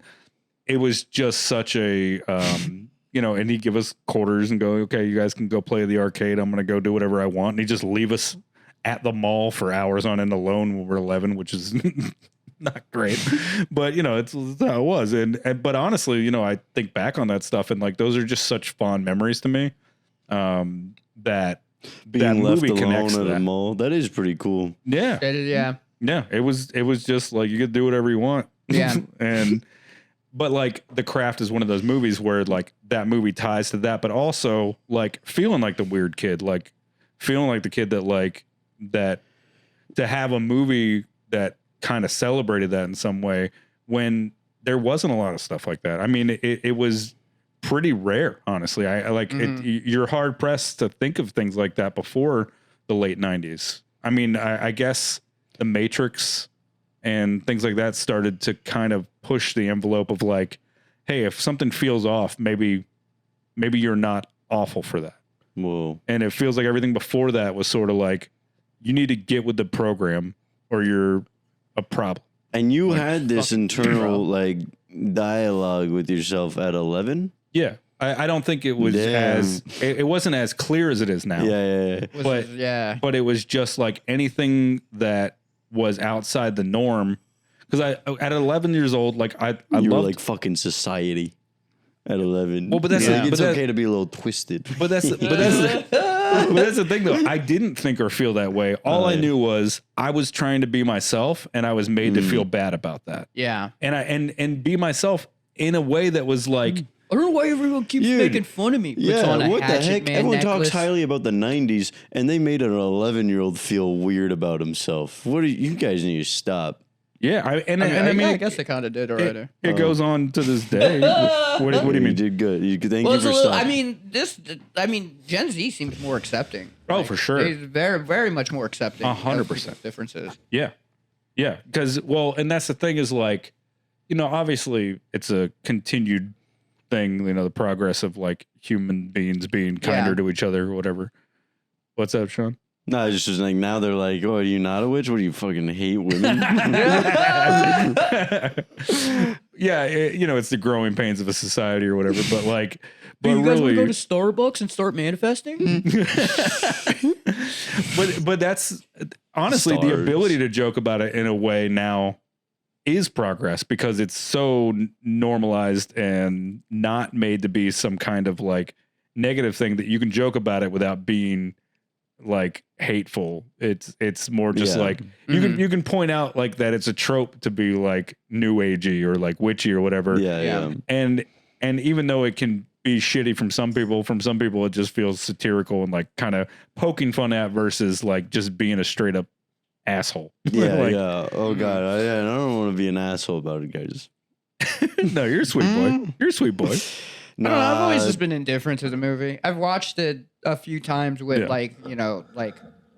it was just such a, and he'd give us quarters and go, okay, you guys can go play the arcade. I'm going to go do whatever I want. And he'd just leave us at the mall for hours on end alone when we're 11, which is not great, but it's how it was. But honestly, I think back on that stuff and like those are just such fond memories to me. That being left movie alone connects at to a that. mall, that is pretty cool. Yeah, yeah. It was just like you could do whatever you want. Yeah, but like The Craft is one of those movies where like that movie ties to that, but also like feeling like the weird kid, like feeling like the kid that like that to have a movie that kind of celebrated that in some way when there wasn't a lot of stuff like that. I mean, it was pretty rare, honestly. I like it. You're hard pressed to think of things like that before the late 90s. I mean, I guess The Matrix and things like that started to kind of push the envelope of like, hey, if something feels off, maybe you're not awful for that. Whoa. And it feels like everything before that was sort of like, you need to get with the program or you're a problem. And you had this internal like dialogue with yourself at 11? Yeah. I don't think it was it wasn't as clear as it is now. Yeah. But it was just like anything that was outside the norm. Because at 11 years old, like I you loved were like fucking society at 11. Well, but that's it's okay to be a little twisted. But that's the thing though. I didn't think or feel that way. All I knew was I was trying to be myself, and I was made to feel bad about that. Yeah, and be myself in a way that was like. I don't know why everyone keeps making fun of me. Yeah, what the heck? Everyone talks highly about the 90s, and they made an 11-year-old feel weird about himself. What do you guys need to stop? Yeah, I mean, I guess they kind of did already. It goes on to this day. What do you mean? You did good. Thank you for stopping. I mean, Gen Z seems more accepting. Oh, for sure. They're very, very much more accepting. 100% differences. Yeah, because and that's the thing is like, obviously it's a continued thing, the progress of like human beings being kinder to each other or whatever. What's up, Sean? No, it's just like now they're like, oh, are you not a witch? What do you fucking hate women? Yeah, it's the growing pains of a society or whatever. But like, you guys want to go to Starbucks and start manifesting? but that's honestly the ability to joke about it in a way now is progress because it's so normalized and not made to be some kind of like negative thing that you can joke about it without being like hateful. It's more just like you can point out like that it's a trope to be like new agey or like witchy or whatever. Yeah. And even though it can be shitty from some people it just feels satirical and like kind of poking fun at versus like just being a straight up asshole. Yeah. Oh god, I don't want to be an asshole about it, guys. No, you're a sweet boy. You're a sweet boy. No, I don't know, I've always just been indifferent to the movie. I've watched it a few times with like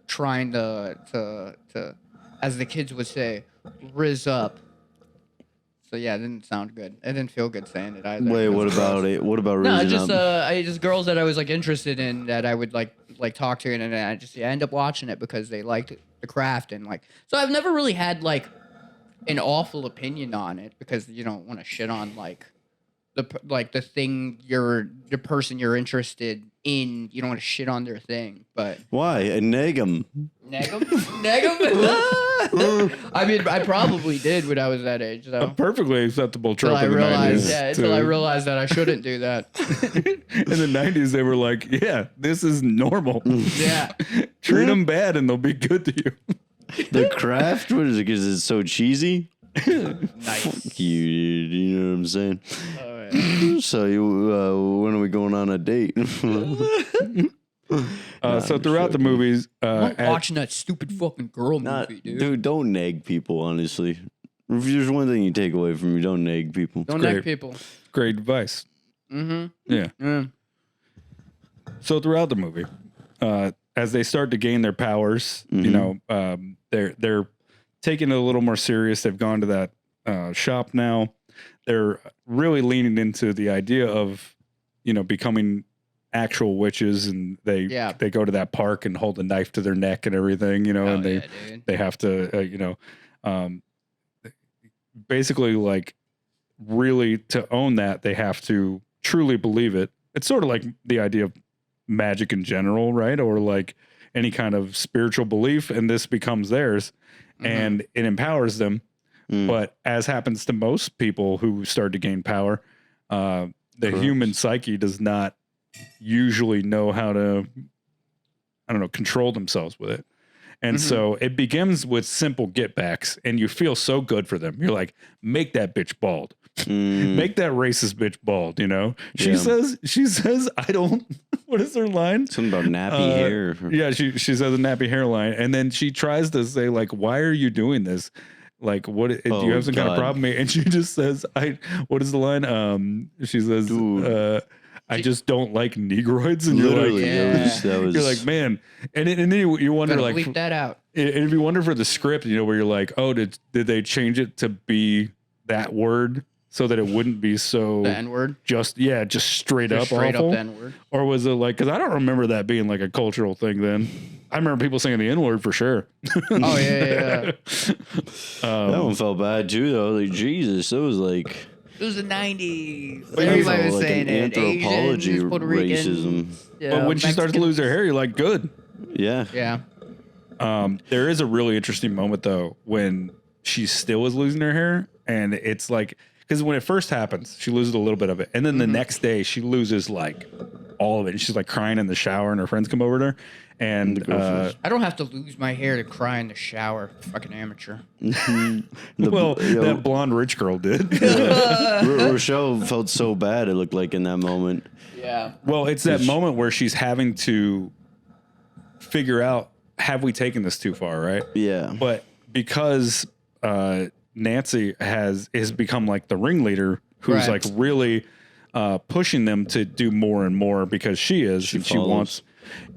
trying to as the kids would say, rizz up. So yeah, it didn't sound good. It didn't feel good saying it either. Wait, what about it? What about no? Rizzing up? Just girls that I was like interested in that I would like talk to, and then I just end up watching it because they liked The Craft and like. So I've never really had like an awful opinion on it because you don't want to shit on like the thing the person you're interested in. You don't want to shit on their thing, but why? Neg them. Neg them. I mean, I probably did when I was that age, though. A perfectly acceptable trope in the 90s. Yeah, until I realized that I shouldn't do that. In the 90s, they were like, yeah, this is normal. Yeah. Treat them bad and they'll be good to you. The Craft? What is it? Because it's so cheesy? Nice. Fuck you, dude. You know what I'm saying? Oh, yeah. So, when are we going on a date? So throughout the movies, I'm watching that stupid fucking girl movie, dude. Dude, don't nag people, honestly. If there's one thing you take away from me, don't nag people. Don't nag people. Great advice. Mm-hmm. Yeah. Mm. So throughout the movie, as they start to gain their powers, they're taking it a little more serious. They've gone to that shop now. They're really leaning into the idea of, becoming actual witches, and they go to that park and hold a knife to their neck and everything, and they have to, basically like really to own that, they have to truly believe it. It's sort of like the idea of magic in general, right? Or like any kind of spiritual belief, and this becomes theirs and it empowers them. But as happens to most people who start to gain power, the human psyche does not usually know how to, control themselves with it. And so it begins with simple get backs, and you feel so good for them. You're like, make that bitch bald. Make that racist bitch bald, She says, I don't, what is her line? Something about nappy hair. Yeah, she says a nappy hairline. And then she tries to say, like, why are you doing this? Like, what, do you have some kind of problem? And she just says, what is the line? She says, I just don't like Negroids. And Literally, you're like, man. And then you wonder, like, bleep that out. And if you wonder for the script, where you're like, oh, did they change it to be that word so that it wouldn't be so the N-word? Just straight up straight awful? up N-word. Or was it like, because I don't remember that being like a cultural thing then. I remember people saying the N-word for sure. Oh, yeah. That one felt bad too, though. Like, Jesus, it was like... It was the 90s. But Everybody was like saying an it. anthropology Asians, Puerto Ricans, racism. But when she starts to lose her hair, you're like, good. Yeah. Yeah. There is a really interesting moment, though, when she still is losing her hair. And it's like, because when it first happens, she loses a little bit of it. And then the next day, she loses like all of it. And she's like crying in the shower, and her friends come over to her. And I don't have to lose my hair to cry in the shower. Fucking amateur. That blonde rich girl did. Rochelle felt so bad, it looked like, in that moment. Yeah. Well, it's that moment where she's having to figure out, have we taken this too far, right? Yeah. But because Nancy has become like the ringleader, who's like really pushing them to do more and more because she wants.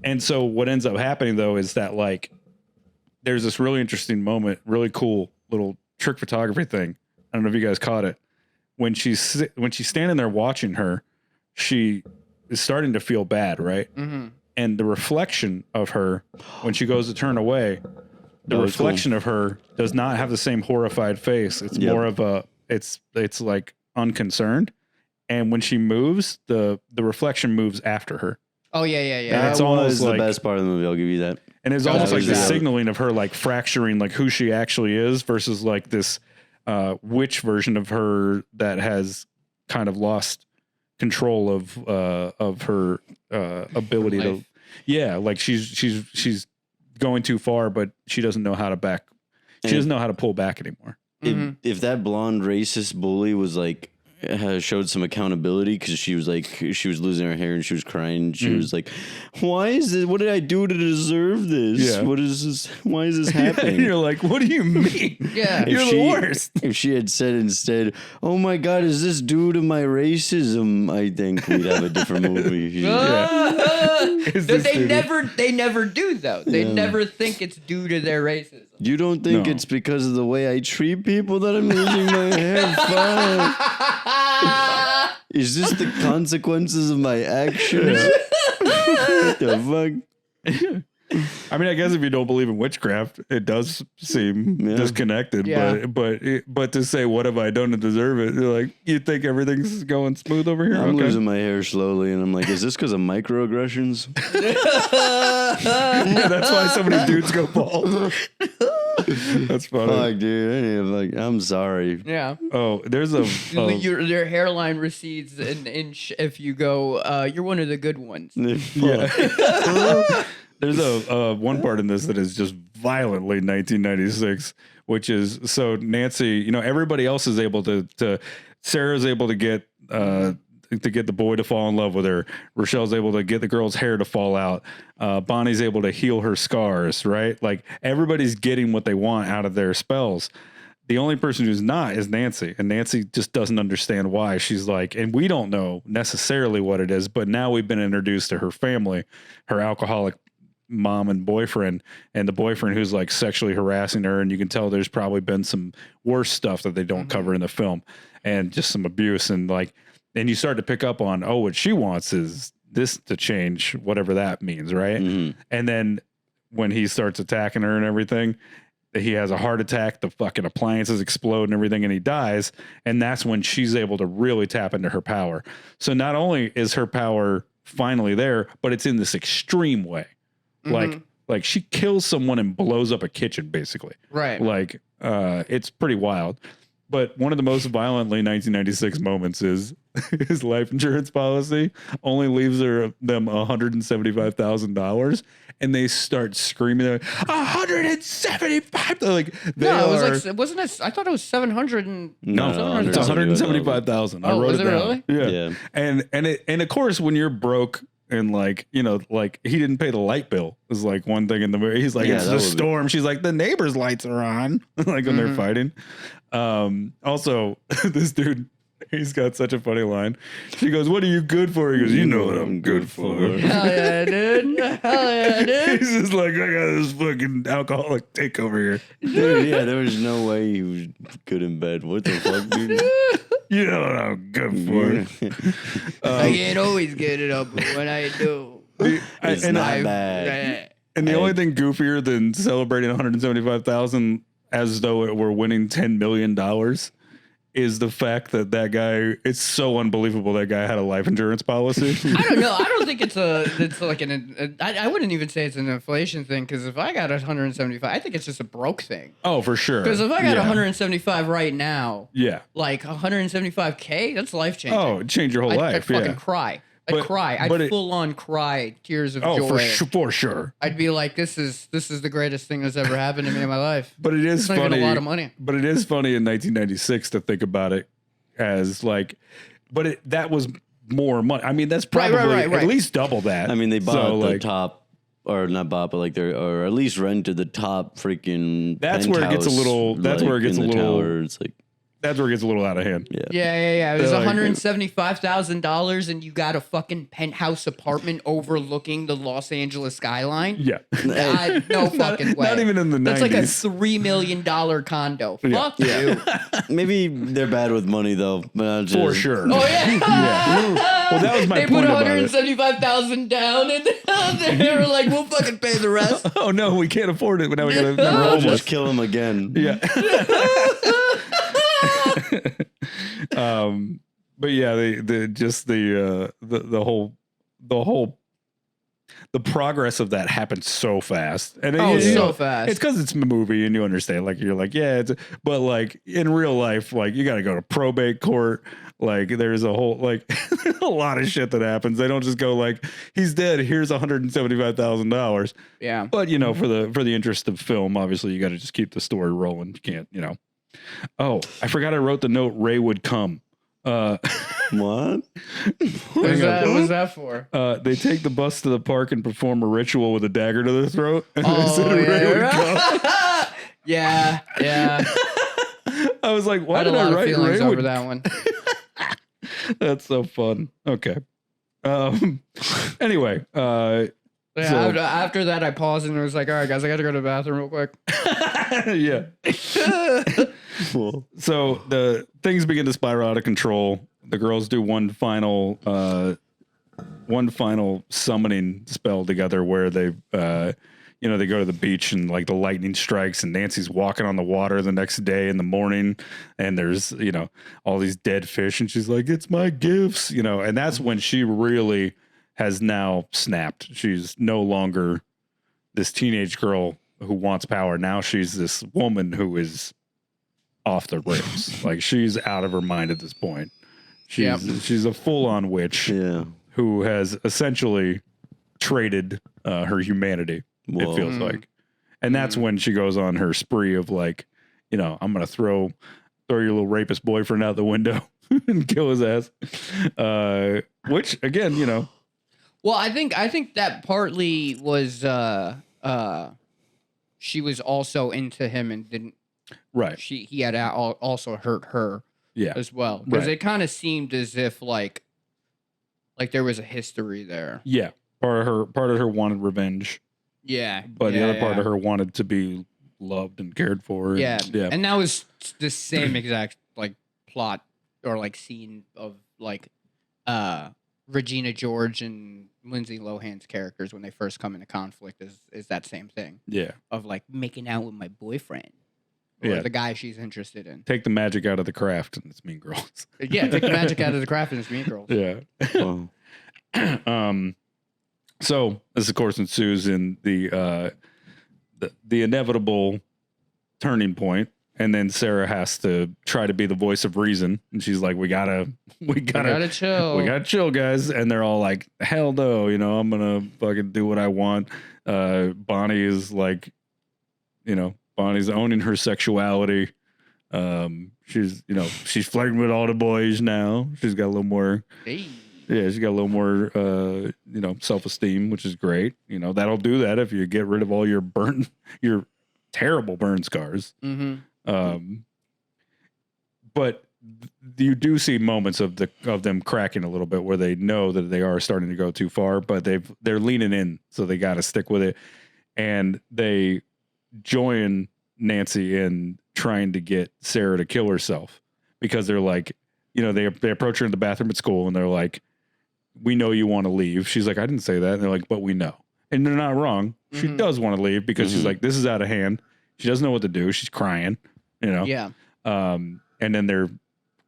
And so what ends up happening, though, is that like there's this really interesting moment, really cool little trick photography thing. I don't know if you guys caught it. When she's standing there watching her, she is starting to feel bad, right? Mm-hmm. And the reflection of her, when she goes to turn away, the reflection of her does not have the same horrified face. It's more of it's like unconcerned. And when she moves, the reflection moves after her. Oh, yeah. And it's almost the like best part of the movie. I'll give you that. And it's almost like the signaling of her, like fracturing, like who she actually is versus like this witch version of her that has kind of lost control of her ability to, like she's going too far, but she doesn't know how to she doesn't know how to pull back anymore. If that blonde racist bully was like, showed some accountability, because she was losing her hair and she was crying. She was like, why is this? What did I do to deserve this? Yeah. What is this? Why is this happening? You're like, what do you mean? Yeah. You're the worst. If she had said instead, oh my God, is this due to my racism? I think we'd have a different movie. They never do, though. They never think it's due to their racism. You don't think it's because of the way I treat people that I'm losing my hair? Fine. Is this the consequences of my actions? What the fuck? I mean, I guess if you don't believe in witchcraft, it does seem disconnected. Yeah. But to say, what have I done to deserve it? You're like, you think everything's going smooth over here? I'm losing my hair slowly, and I'm like, is this because of microaggressions? Yeah, that's why so many dudes go bald. That's funny. Fuck, dude. I'm sorry. Yeah. Oh, there's your hairline recedes, and if you go, you're one of the good ones. Yeah. There's a one part in this that is just violently 1996, which is so Nancy, everybody else is able to Sarah's able to get the boy to fall in love with her. Rochelle's able to get the girl's hair to fall out. Bonnie's able to heal her scars, right? Like everybody's getting what they want out of their spells. The only person who's not is Nancy, and Nancy just doesn't understand why. She's like, and we don't know necessarily what it is, but now we've been introduced to her family, her alcoholic mom and boyfriend, and the boyfriend who's like sexually harassing her, and you can tell there's probably been some worse stuff that they don't cover in the film, and just some abuse, and you start to pick up on, what she wants is this to change, whatever that means, right? And then when he starts attacking her and everything, he has a heart attack, the fucking appliances explode and everything, and he dies, and that's when she's able to really tap into her power. So not only is her power finally there, but it's in this extreme way. Like Like she kills someone and blows up a kitchen, basically. Right. Like it's pretty wild. But one of the most violently 1996 moments is his life insurance policy only leaves them $175,000, and they start screaming $175. Like wasn't it? I thought it was 700 and No, it's 175,000. I wrote was it it down. really? Yeah. And of course, when you're broke and like, you know, like he didn't pay the light bill is like one thing in the movie. He's like, it's the storm. She's like, the neighbor's lights are on. Like when they're fighting. Also, this dude, he's got such a funny line. She goes, "What are you good for?" He goes, "You know what I'm good for." Hell yeah, dude. Hell yeah, dude. He's just like, I got this fucking alcoholic takeover here. Dude, yeah, there was no way he was good in bed. What the fuck, dude? You know what I'm good for. I ain't always get it up, but when I do, It's not bad. And the only thing goofier than celebrating 175,000 as though it were winning $10 million is the fact that guy, it's so unbelievable that guy had a life insurance policy. I don't know. I don't think it's like I wouldn't even say it's an inflation thing, because if I got 175, I think it's just a broke thing. Oh, for sure. Because if I got 175 right now, like 175K, that's life changing. Oh, it'd change your whole life. I'd fucking cry. I'd cry. I'd full on cry, tears of joy. Oh, for sure. I'd be like, this is the greatest thing that's ever happened to me in my life. But it is funny. Not even a lot of money. But it is funny in 1996 to think about it as like, but that was more money. I mean, that's probably at least double that. I mean, they bought the top, or not bought, but like or at least rented the top freaking. That's where it gets a little. That's where it gets a little. Tower. It's like. That's where it gets a little out of hand. Yeah. It was $175,000, and you got a fucking penthouse apartment overlooking the Los Angeles skyline. Yeah, no fucking way. Not even in the 90s. That's like a $3 million condo. Fuck you. Maybe they're bad with money though. But for sure. Oh yeah. Well, that was my they point. They put $175,000 down, and they were like, "We'll fucking pay the rest." Oh no, we can't afford it. But now we gotta. We'll just kill him again. Yeah. But yeah, the progress of that happened so fast, and so fast. It's because it's a movie, and you understand. Like you're like, but like in real life, like you got to go to probate court. Like there's a whole a lot of shit that happens. They don't just go like, he's dead, here's $175,000. Yeah. But for the interest of film, obviously you got to just keep the story rolling. You can't, Oh, I forgot I wrote the note Ray would come. What? What was that for? They take the bus to the park and perform a ritual with a dagger to their throat. And Ray would come. Yeah. I was like, why did I write Ray over that one? That's so fun. Okay. Anyway. After that, I paused and was like, all right, guys, I got to go to the bathroom real quick. Yeah. So the things begin to spiral out of control. The girls do one final summoning spell together where they they go to the beach and like the lightning strikes and Nancy's walking on the water the next day in the morning and there's, all these dead fish and she's like, it's my gifts, and that's when she really has now snapped. She's no longer this teenage girl who wants power. Now she's this woman who is off the rails. Like she's out of her mind at this point. She's a full-on witch who has essentially traded her humanity. Whoa. It feels like, and that's when she goes on her spree of like, I'm gonna throw your little rapist boyfriend out the window and kill his ass. Which again, Well, I think that partly was she was also into him and didn't. Right. He had also hurt her. Yeah. As well, because it kind of seemed as if like there was a history there. Yeah. Part of her wanted revenge. Yeah. But the other part of her wanted to be loved and cared for. Yeah. And that was the same exact like plot or like scene of like Regina George and Lindsay Lohan's characters when they first come into conflict is that same thing. Yeah. Of like making out with my boyfriend. Or the guy she's interested in. Take the magic out of the craft and it's Mean Girls. Yeah, take the magic out of the craft and it's Mean Girls. Yeah. So this, of course, ensues in the inevitable turning point, and then Sarah has to try to be the voice of reason, and she's like, we gotta chill, guys. And they're all like, hell no, I'm gonna fucking do what I want. Bonnie is like, Bonnie's owning her sexuality. She's flirting with all the boys now. She's got a little more. Hey. Yeah, she's got a little more, self-esteem, which is great. That'll do that if you get rid of all your terrible burn scars. Mm-hmm. But you do see moments of them cracking a little bit where they know that they are starting to go too far, but they're leaning in, so they got to stick with it, and they join Nancy in trying to get Sarah to kill herself because they're like, they approach her in the bathroom at school and they're like, we know you want to leave. She's like, I didn't say that. And they're like, but we know. And they're not wrong. She does want to leave because she's like, this is out of hand. She doesn't know what to do. She's crying, Yeah. And then they're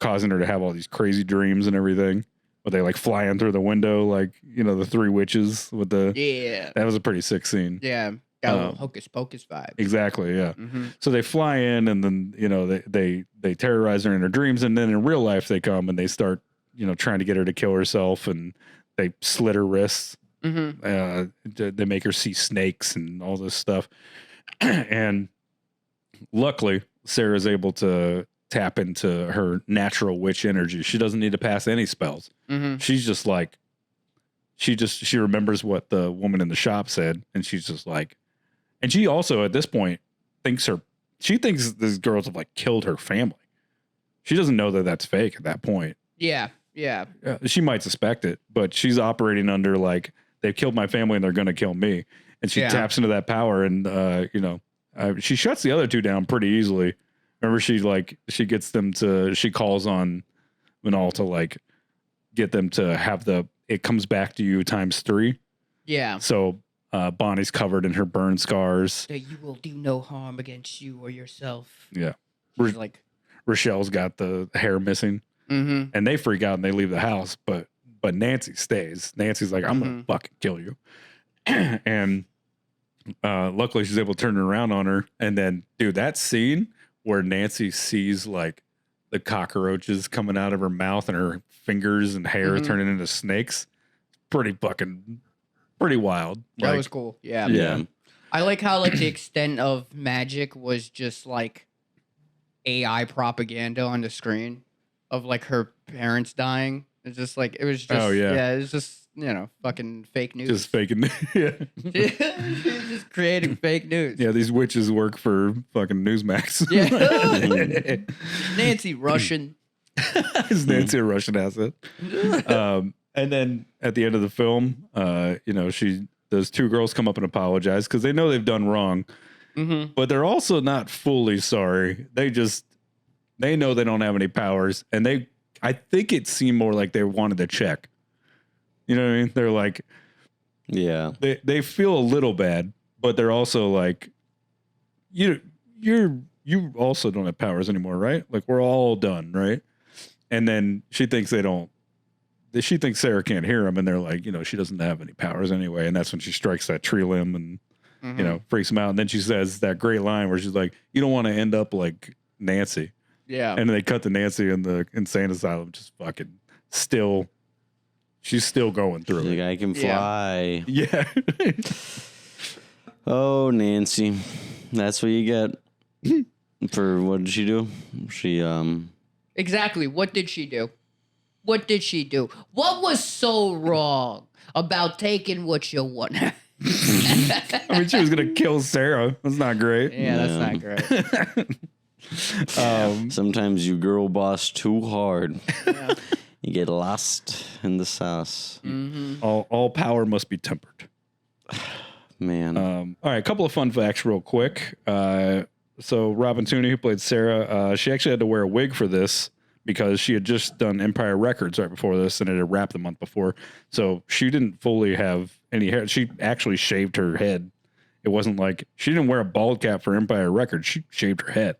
causing her to have all these crazy dreams and everything. But they like flying through the window, like, the three witches with Yeah. That was a pretty sick scene. Yeah. Got a little hocus pocus vibe. Exactly. Yeah. Mm-hmm. So they fly in and then, they terrorize her in her dreams. And then in real life, they come and they start, trying to get her to kill herself, and they slit her wrists. Mm-hmm. They make her see snakes and all this stuff. And luckily, Sarah's able to tap into her natural witch energy. She doesn't need to pass any spells. Mm-hmm. She's just like, she remembers what the woman in the shop said. And she's just like, and she also at this point thinks these girls have like killed her family. She doesn't know that that's fake at that point. Yeah. Yeah. She might suspect it, but she's operating under like, they've killed my family and they're going to kill me. And she taps into that power, and she shuts the other two down pretty easily. Remember, she gets them to, she calls on Manal to like get them to have it comes back to you ×3. Yeah. So Bonnie's covered in her burn scars. That you will do no harm against you or yourself. Yeah. She's like, Rochelle's got the hair missing. Mm-hmm. And they freak out and they leave the house, but Nancy stays. Nancy's like, I'm gonna fucking kill you. And luckily she's able to turn it around on her. And then, dude, that scene where Nancy sees like the cockroaches coming out of her mouth and her fingers and hair turning into snakes, pretty wild. That was cool. Yeah. Yeah. I like how like the extent of magic was just like AI propaganda on the screen of like her parents dying. It's just like, it was just, it was just, fucking fake news. Just faking. Yeah. Just creating fake news. Yeah. These witches work for fucking Newsmax. Yeah. Nancy Russian. Is Nancy a Russian asset? And then at the end of the film, those two girls come up and apologize because they know they've done wrong, but they're also not fully sorry. They know they don't have any powers, and I think it seemed more like they wanted to check. You know what I mean? They're like, yeah, they feel a little bad, but they're also like, you also don't have powers anymore, right? Like, we're all done, right? And then she thinks she thinks Sarah can't hear him, and they're like, she doesn't have any powers anyway. And that's when she strikes that tree limb and, freaks him out. And then she says that great line where she's like, you don't want to end up like Nancy. Yeah. And then they cut to Nancy in the insane asylum, just fucking she's still going through it. Like, I can fly. Yeah. Oh, Nancy. That's what you get for, what did she do? She, Exactly. What did she do? What did she do? What was so wrong about taking what you want? I mean, she was going to kill Sarah. That's not great. Yeah, that's not great. Sometimes you girl boss too hard. Yeah. You get lost in the sauce. Mm-hmm. All power must be tempered. Man. All right, a couple of fun facts real quick. So Robin Tooney, who played Sarah, she actually had to wear a wig for this because she had just done Empire Records right before this, and it had wrapped the month before. So she didn't fully have any hair. She actually shaved her head. It wasn't like she didn't wear a bald cap for Empire Records. She shaved her head.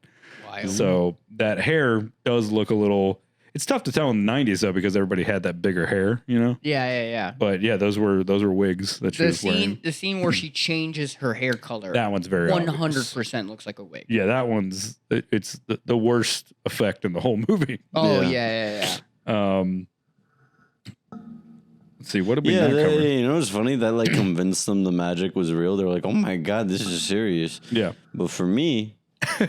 Wild. So that hair does look a little. It's tough to tell in the 90s though because everybody had that bigger hair, you know. Yeah. But yeah, those were wigs that she was wearing. The scene where she changes her hair color. That one's very 100% looks like a wig. Yeah, that one's it's the worst effect in the whole movie. Oh yeah. Let's see, what did we not cover? You know what's funny? That like convinced them the magic was real. They're like, oh my God, this is serious. Yeah. But for me,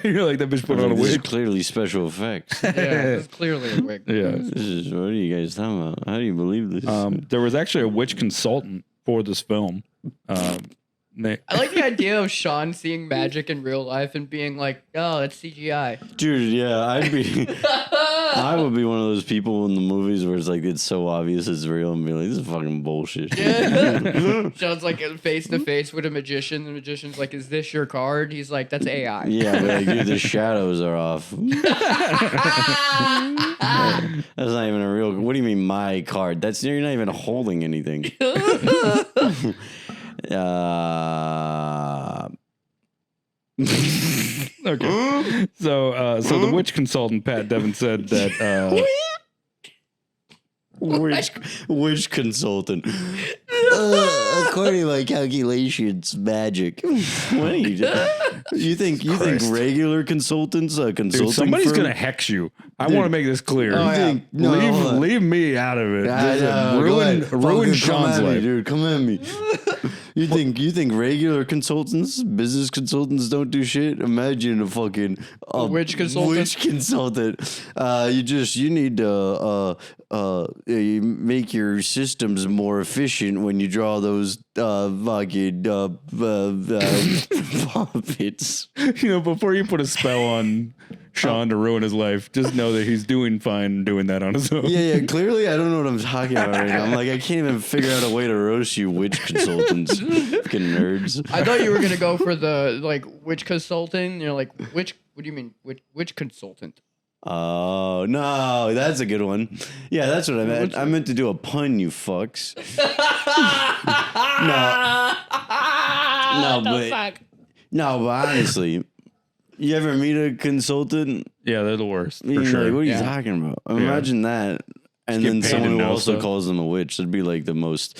you're like, that bitch put on a this is wig. clearly special effects. Yeah, it's clearly a wig. Yeah. This is, what are you guys talking about? How do you believe this? There was actually a witch consultant for this film. I like the idea of Sean seeing magic in real life and being like, oh, it's CGI. Dude, yeah, I would be one of those people in the movies where it's like it's so obvious it's real and be like, this is fucking bullshit. Yeah. Sean's like face to face with a magician. The magician's like, is this your card? He's like, that's AI. Yeah, but like, dude, the shadows are off. That's not even a real. What do you mean, my card? You're not even holding anything. Okay. So the witch consultant, Pat Devin, said that Which consultant? According to my calculations, magic. What are you doing? You think regular consultants consulting? dude, somebody's firm? gonna hex you. I want to make this clear. Oh, yeah. Leave me out of it. Ruin Sean's life, dude. Come at me. You think regular consultants, business consultants don't do shit? Imagine a fucking witch consultant. Witch consultant. You need to you make your systems more efficient when you draw those fucking puppets. You know, before you put a spell on Sean to ruin his life, just know that he's doing fine doing that on his own. Yeah. Clearly, I don't know what I'm talking about right now. I'm like, I can't even figure out a way to roast you, witch consultants, fucking nerds. I thought you were gonna go for the like witch consultant. You're like, which? What do you mean, witch consultant? Oh no, that's a good one. Yeah, that's what I meant. I meant to do a pun, you fucks. No, but honestly, you ever meet a consultant? Yeah, they're the worst. For You're sure. like, what are you talking about? Imagine that. And then someone who also calls them a witch. That'd be like the most.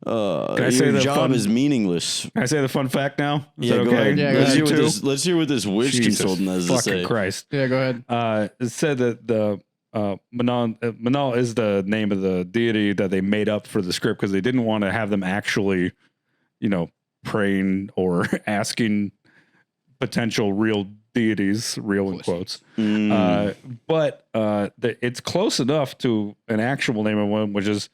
Can I say your the job fun, is meaningless. Can I say the fun fact now? Is Yeah, that go okay? ahead. Yeah, let's hear what this witch Jesus consultant has to say. fucking Christ. Yeah, go ahead. It said that the Manal is the name of the deity that they made up for the script because they didn't want to have them actually, praying or asking potential real deities, real in quotes. But it's close enough to an actual name of one, which is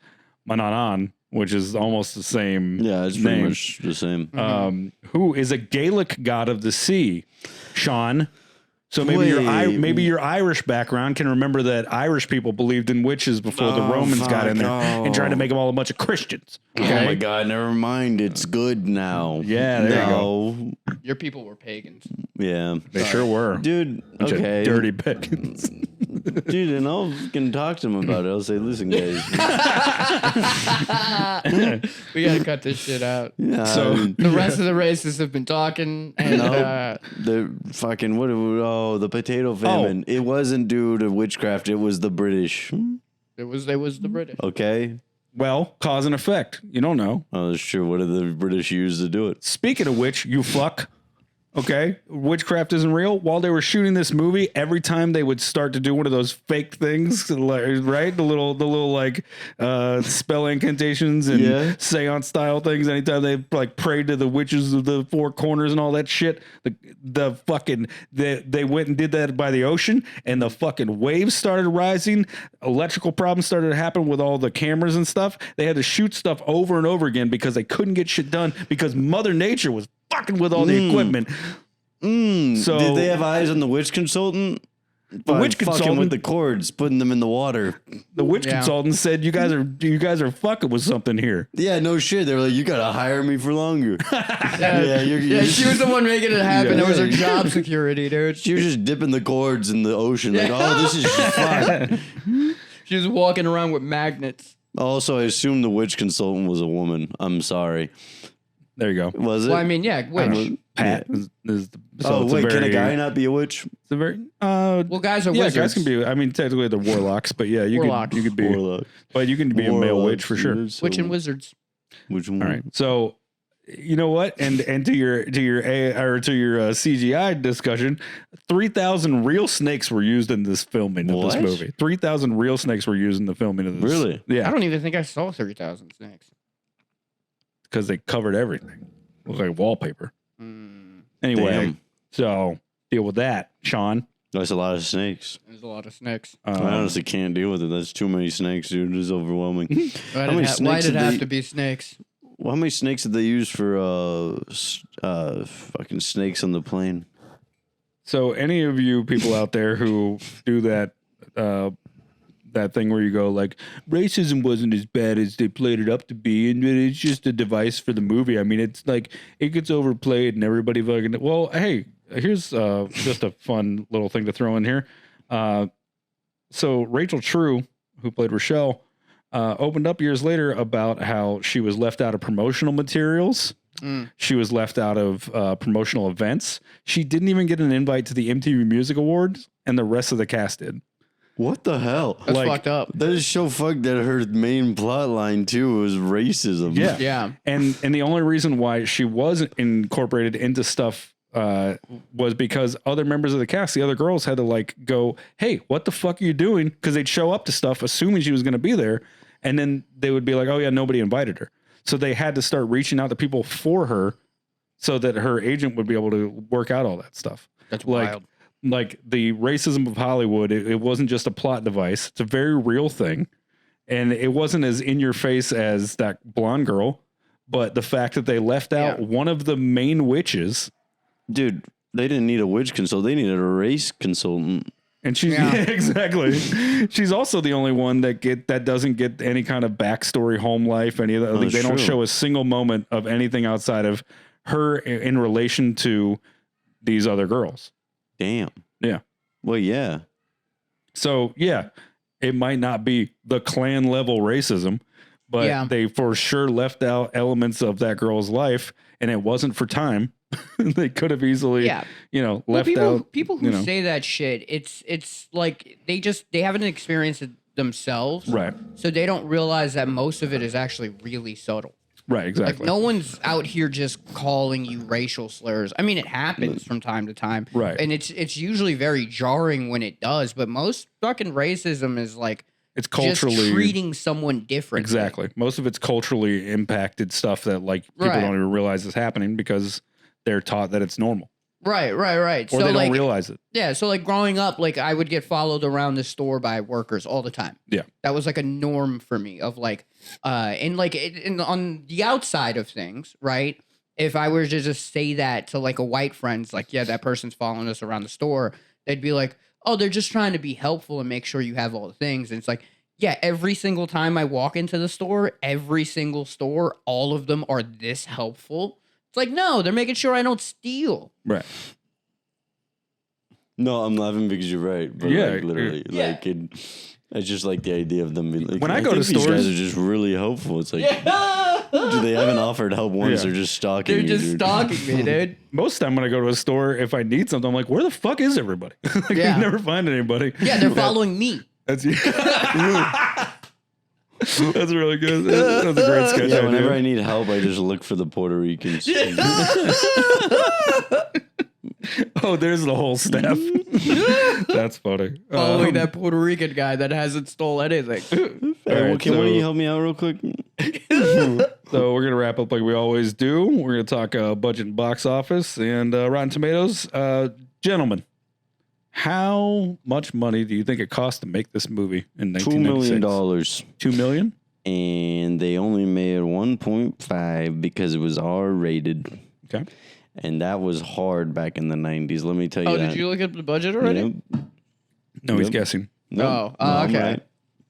Mananan, which is almost the same. Yeah, it's pretty much the same. Who is a Gaelic god of the sea, Sean. So maybe your Irish background can remember that Irish people believed in witches before the Romans got in there and tried to make them all a bunch of Christians. Okay? Oh my God! Never mind. It's good now. Yeah, there you go. Your people were pagans. Yeah, They sure were. dude. Bunch of Okay, dirty pagans. dude, and I'll fucking talk to them about it. I'll say, listen, guys. We gotta cut this shit out. So The rest of the races have been talking, and The fucking the potato famine. It wasn't due to witchcraft. It was the British. it was the British. Okay. well, cause and effect. You don't know. Oh, that's true. What did the British use to do it? Speaking of which, you fuck. Okay, witchcraft isn't real. While they were shooting this movie, every time they would start to do one of those fake things, right? The little like spell incantations and seance style things. Anytime they like prayed to the witches of the four corners and all that shit, they went and did that by the ocean, and the fucking waves started rising. Electrical problems started to happen with all the cameras and stuff. They had to shoot stuff over and over again because they couldn't get shit done because Mother Nature was fucking with all the equipment. So did they have eyes on the witch consultant? The witch consultant fucking with the cords, putting them in the water. The witch consultant said, "You guys are fucking with something here." Yeah, no shit. They were like, "You gotta hire me for longer." She was the one making it happen. It was her job security, dude. She was just dipping the cords in the ocean, like, "Oh, this is just fun." She was walking around with magnets. Also, I assume the witch consultant was a woman. I'm sorry. There you go. Was it? Well, I mean, yeah, witch. Pat is can a guy not be a witch? It's a very Well, guys are wizards. guys can be. I mean, technically they're warlocks, but yeah, you could be. Warlock. But you can be a male witch for sure. Witch and wizards. Which one? All right, so you know what, and to your CGI discussion, 3,000 real snakes were used in this filming of this movie. 3,000 real snakes were used in the filming of this. Really? Yeah. I don't even think I saw 30,000 snakes. Because they covered everything. Looked like wallpaper. Anyway, Damn. so deal with that, Sean. That's a lot of snakes. There's a lot of snakes. I honestly can't deal with it. That's too many snakes, dude. It's overwhelming. Why did it have to be snakes? Well, how many snakes did they use for fucking snakes on the plane? So any of you people out there who do that that thing where you go like, racism wasn't as bad as they played it up to be, and it's just a device for the movie. I mean, it's like it gets overplayed and everybody fucking. Well, hey, here's just a fun little thing to throw in here. So Rachel True, who played Rochelle, opened up years later about how she was left out of promotional materials. She was left out of promotional events. She didn't even get an invite to the MTV Music Awards, and the rest of the cast did. What the hell? That's fucked up. That is so fucked that her main plot line too was racism. Yeah. And the only reason why she wasn't incorporated into stuff was because other members of the cast, the other girls, had to like go, hey, what the fuck are you doing? Because they'd show up to stuff assuming she was going to be there, and then they would be like, oh yeah, nobody invited her. So they had to start reaching out to people for her so that her agent would be able to work out all that stuff. That's wild. Like the racism of Hollywood, it wasn't just a plot device. It's a very real thing. And it wasn't as in your face as that blonde girl, but the fact that they left out one of the main witches. Dude, they didn't need a witch consultant. They needed a race consultant. And she's exactly. She's also the only one that doesn't get any kind of backstory, home life, any of that. They don't show a single moment of anything outside of her in relation to these other girls. Damn. Yeah. Well, yeah. So yeah, it might not be the Klan level racism, but they for sure left out elements of that girl's life, and it wasn't for time. They could have easily, left out. People who say that shit, it's like they haven't experienced it themselves, right? So they don't realize that most of it is actually really subtle. Right, exactly. Like no one's out here just calling you racial slurs. I mean, it happens from time to time, right? And it's usually very jarring when it does. But most fucking racism is like it's culturally just treating someone differently. Exactly. Most of it's culturally impacted stuff that like people don't even realize is happening because they're taught that it's normal. Right. Or so they don't realize it. Yeah. So like growing up, like I would get followed around the store by workers all the time. Yeah. That was like a norm for me of like, and like on the outside of things, right? If I were to just say that to like a white friend's like, yeah, that person's following us around the store, they'd be like, oh, they're just trying to be helpful and make sure you have all the things. And it's like, yeah, every single time I walk into the store, every single store, all of them are this helpful. It's like, no, they're making sure I don't steal. Right. No, I'm laughing because you're right. But like, literally, like I just like the idea of them being like, when I go to stores, these guys are just really helpful. It's like, dude, they haven't offered help once. They're just stalking They're you, just dude. stalking me, dude. Most of the time when I go to a store, if I need something, I'm like, where the fuck is everybody? Like, you never find anybody. Yeah, they're following me. That's That's really good. That's a great sketch. Yeah, whenever I need help, I just look for the Puerto Ricans. Oh, there's the whole staff. That's funny. Following that Puerto Rican guy that hasn't stole anything. Right, can you help me out real quick? So we're going to wrap up like we always do. We're going to talk budget and box office and Rotten Tomatoes. Gentlemen, how much money do you think it cost to make this movie in 1996? $2 million. $2 million? And they only made 1.5 because it was R-rated. Okay. And that was hard back in the 90s. Let me tell you that. Oh, did you look at the budget already? Yep. No, he's guessing. No. Okay.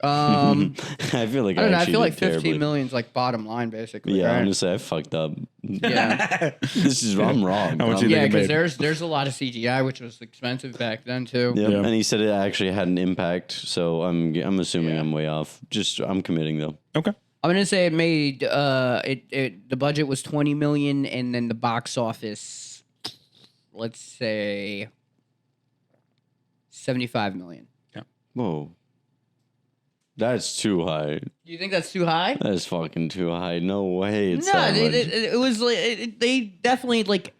I feel like I don't know. I actually feel like did 15 terribly. million is like bottom line, basically. Yeah, right? honestly, I fucked up. Yeah. I'm wrong. How much you Yeah, think it because made? there's a lot of CGI, which was expensive back then too. Yep. Yeah. And he said it actually had an impact, so I'm assuming I'm way off. I'm committing though. Okay. I'm gonna say it made the budget was 20 million, and then the box office, let's say 75 million. Yeah. Whoa. That's too high. You think that's too high? That's fucking too high. No way. It's No, that much. it was like they definitely like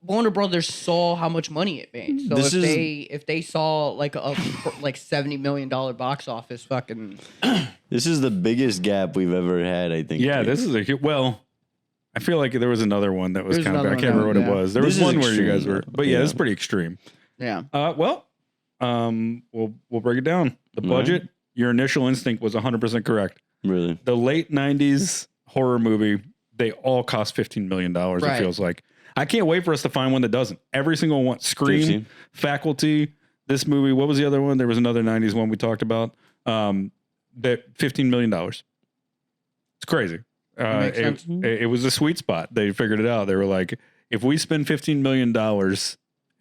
Warner Brothers saw how much money it made. So if they saw like a like $70 million box office, fucking. This is the biggest gap we've ever had, I think. Yeah, this is I feel like there was another one that was kind of. I can't remember what it was. There was one where you guys were, but yeah, it's pretty extreme. Yeah. We'll break it down. The budget. Your initial instinct was 100% correct. Really? The late 90s horror movie, they all cost $15 million, it feels like. I can't wait for us to find one that doesn't. Every single one. Scream, 15. Faculty, this movie. What was the other one? There was another 90s one we talked about. That $15 million. It's crazy. It was a sweet spot. They figured it out. They were like, if we spend $15 million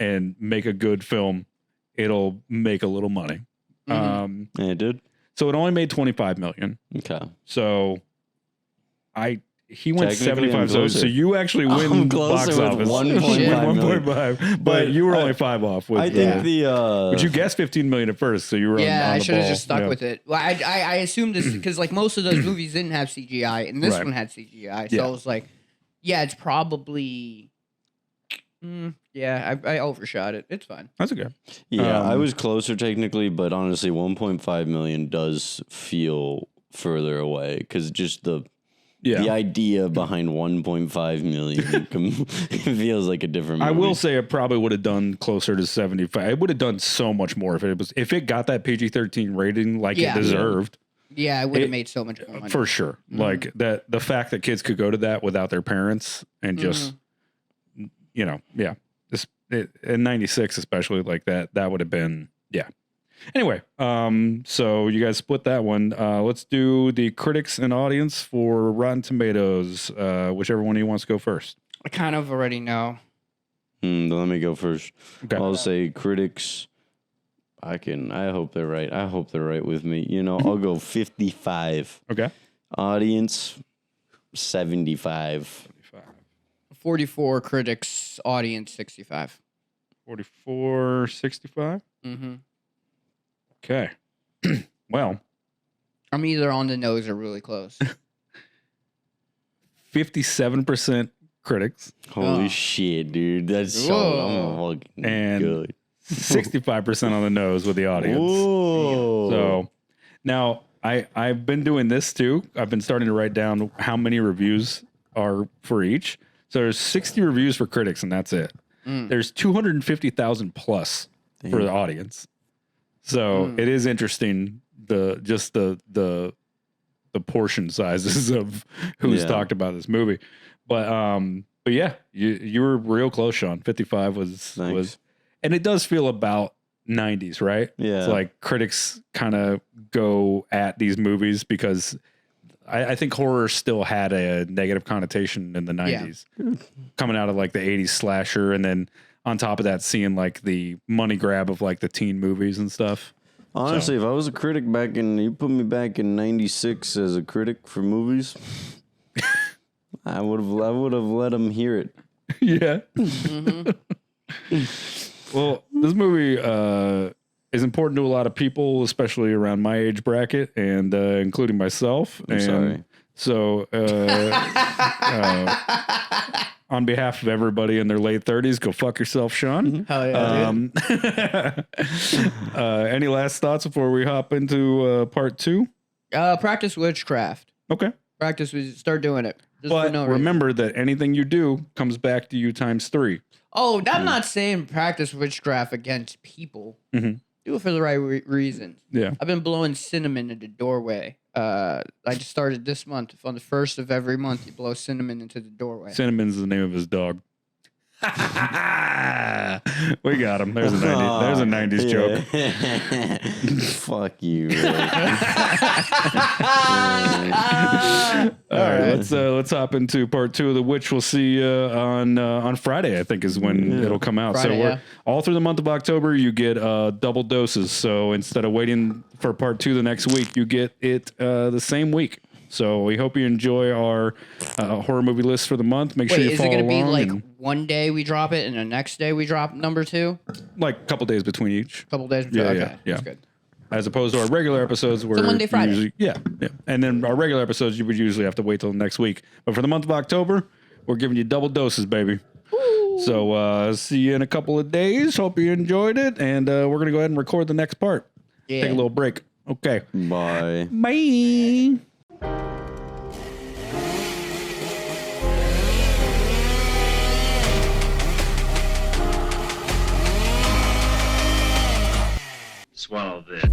and make a good film, it'll make a little money. And it did. So it only made 25 million. Okay. So he went 75. So you actually win box office 1.5, but you were only 5 off. With, I think but you guessed 15 million at first, so you were on I the should have ball. just stuck with it. Well, I assumed this because like most of those movies didn't have CGI, and this one had CGI, so I was like, yeah, it's probably. I overshot it. It's fine. That's okay. Yeah, I was closer technically, but honestly, 1.5 million does feel further away because just the idea behind 1.5 million it feels like a different movie. I will say it probably would have done closer to 75. It would have done so much more if it got that PG-13 rating like it deserved. Yeah, it would have made so much more money. For sure. Like that, the fact that kids could go to that without their parents and just. In 96, especially like that would have been, Anyway, so you guys split that one. Let's do the critics and audience for Rotten Tomatoes. Whichever one of you wants to go first. I kind of already know. Let me go first. Okay. I'll say critics. I hope they're right. I hope they're right with me. I'll go 55. Okay. Audience, 75. 44 critics, audience 65. 44, 65? Mm-hmm. Okay. Well. I'm either on the nose or really close. 57% critics. Holy shit, dude. That's so fucking good. 65% on the nose with the audience. Whoa. So now I've been doing this too. I've been starting to write down how many reviews are for each. So there's 60 reviews for critics, and that's it. There's 250,000 plus for the audience. So it is interesting the portion sizes of who's talked about this movie. But yeah, you were real close, Sean. 55 was, and it does feel about 90s, right? Yeah, it's like critics kind of go at these movies because. I think horror still had a negative connotation in the 90s, coming out of like the 80s slasher. And then on top of that, seeing like the money grab of like the teen movies and stuff. Honestly, if I was a critic you put me back in 96 as a critic for movies, I would have let them hear it. Yeah. Well, this movie, is important to a lot of people, especially around my age bracket and including myself. I'm sorry. So on behalf of everybody in their late 30s, go fuck yourself, Sean. Hell yeah. Any last thoughts before we hop into part 2? Practice witchcraft. Okay. Start doing it. But remember that anything you do comes back to you times 3. Oh, I'm not saying practice witchcraft against people. Mm-hmm. Do it for the right reasons. Yeah. I've been blowing cinnamon into the doorway. I just started this month. On the 1st of every month, you blow cinnamon into the doorway. Cinnamon's the name of his dog. We got him. There's a 90s joke. Fuck you. All right, let's hop into part 2 of The Witch. We'll see on Friday, I think is when it'll come out. Friday, so we're all through the month of October, you get double doses. So instead of waiting for part 2 the next week, you get it the same week. So we hope you enjoy our horror movie list for the month. Make sure you follow along. Is it going to be like one day we drop it and the next day we drop number 2? Like a couple days between each. Couple days between. Okay, yeah. That's good. As opposed to our regular episodes where Monday, Friday. Usually, yeah. And then our regular episodes, you would usually have to wait till next week. But for the month of October, we're giving you double doses, baby. Ooh. So see you in a couple of days. Hope you enjoyed it. And we're going to go ahead and record the next part. Yeah. Take a little break. Okay. Bye. Bye. Swallow this.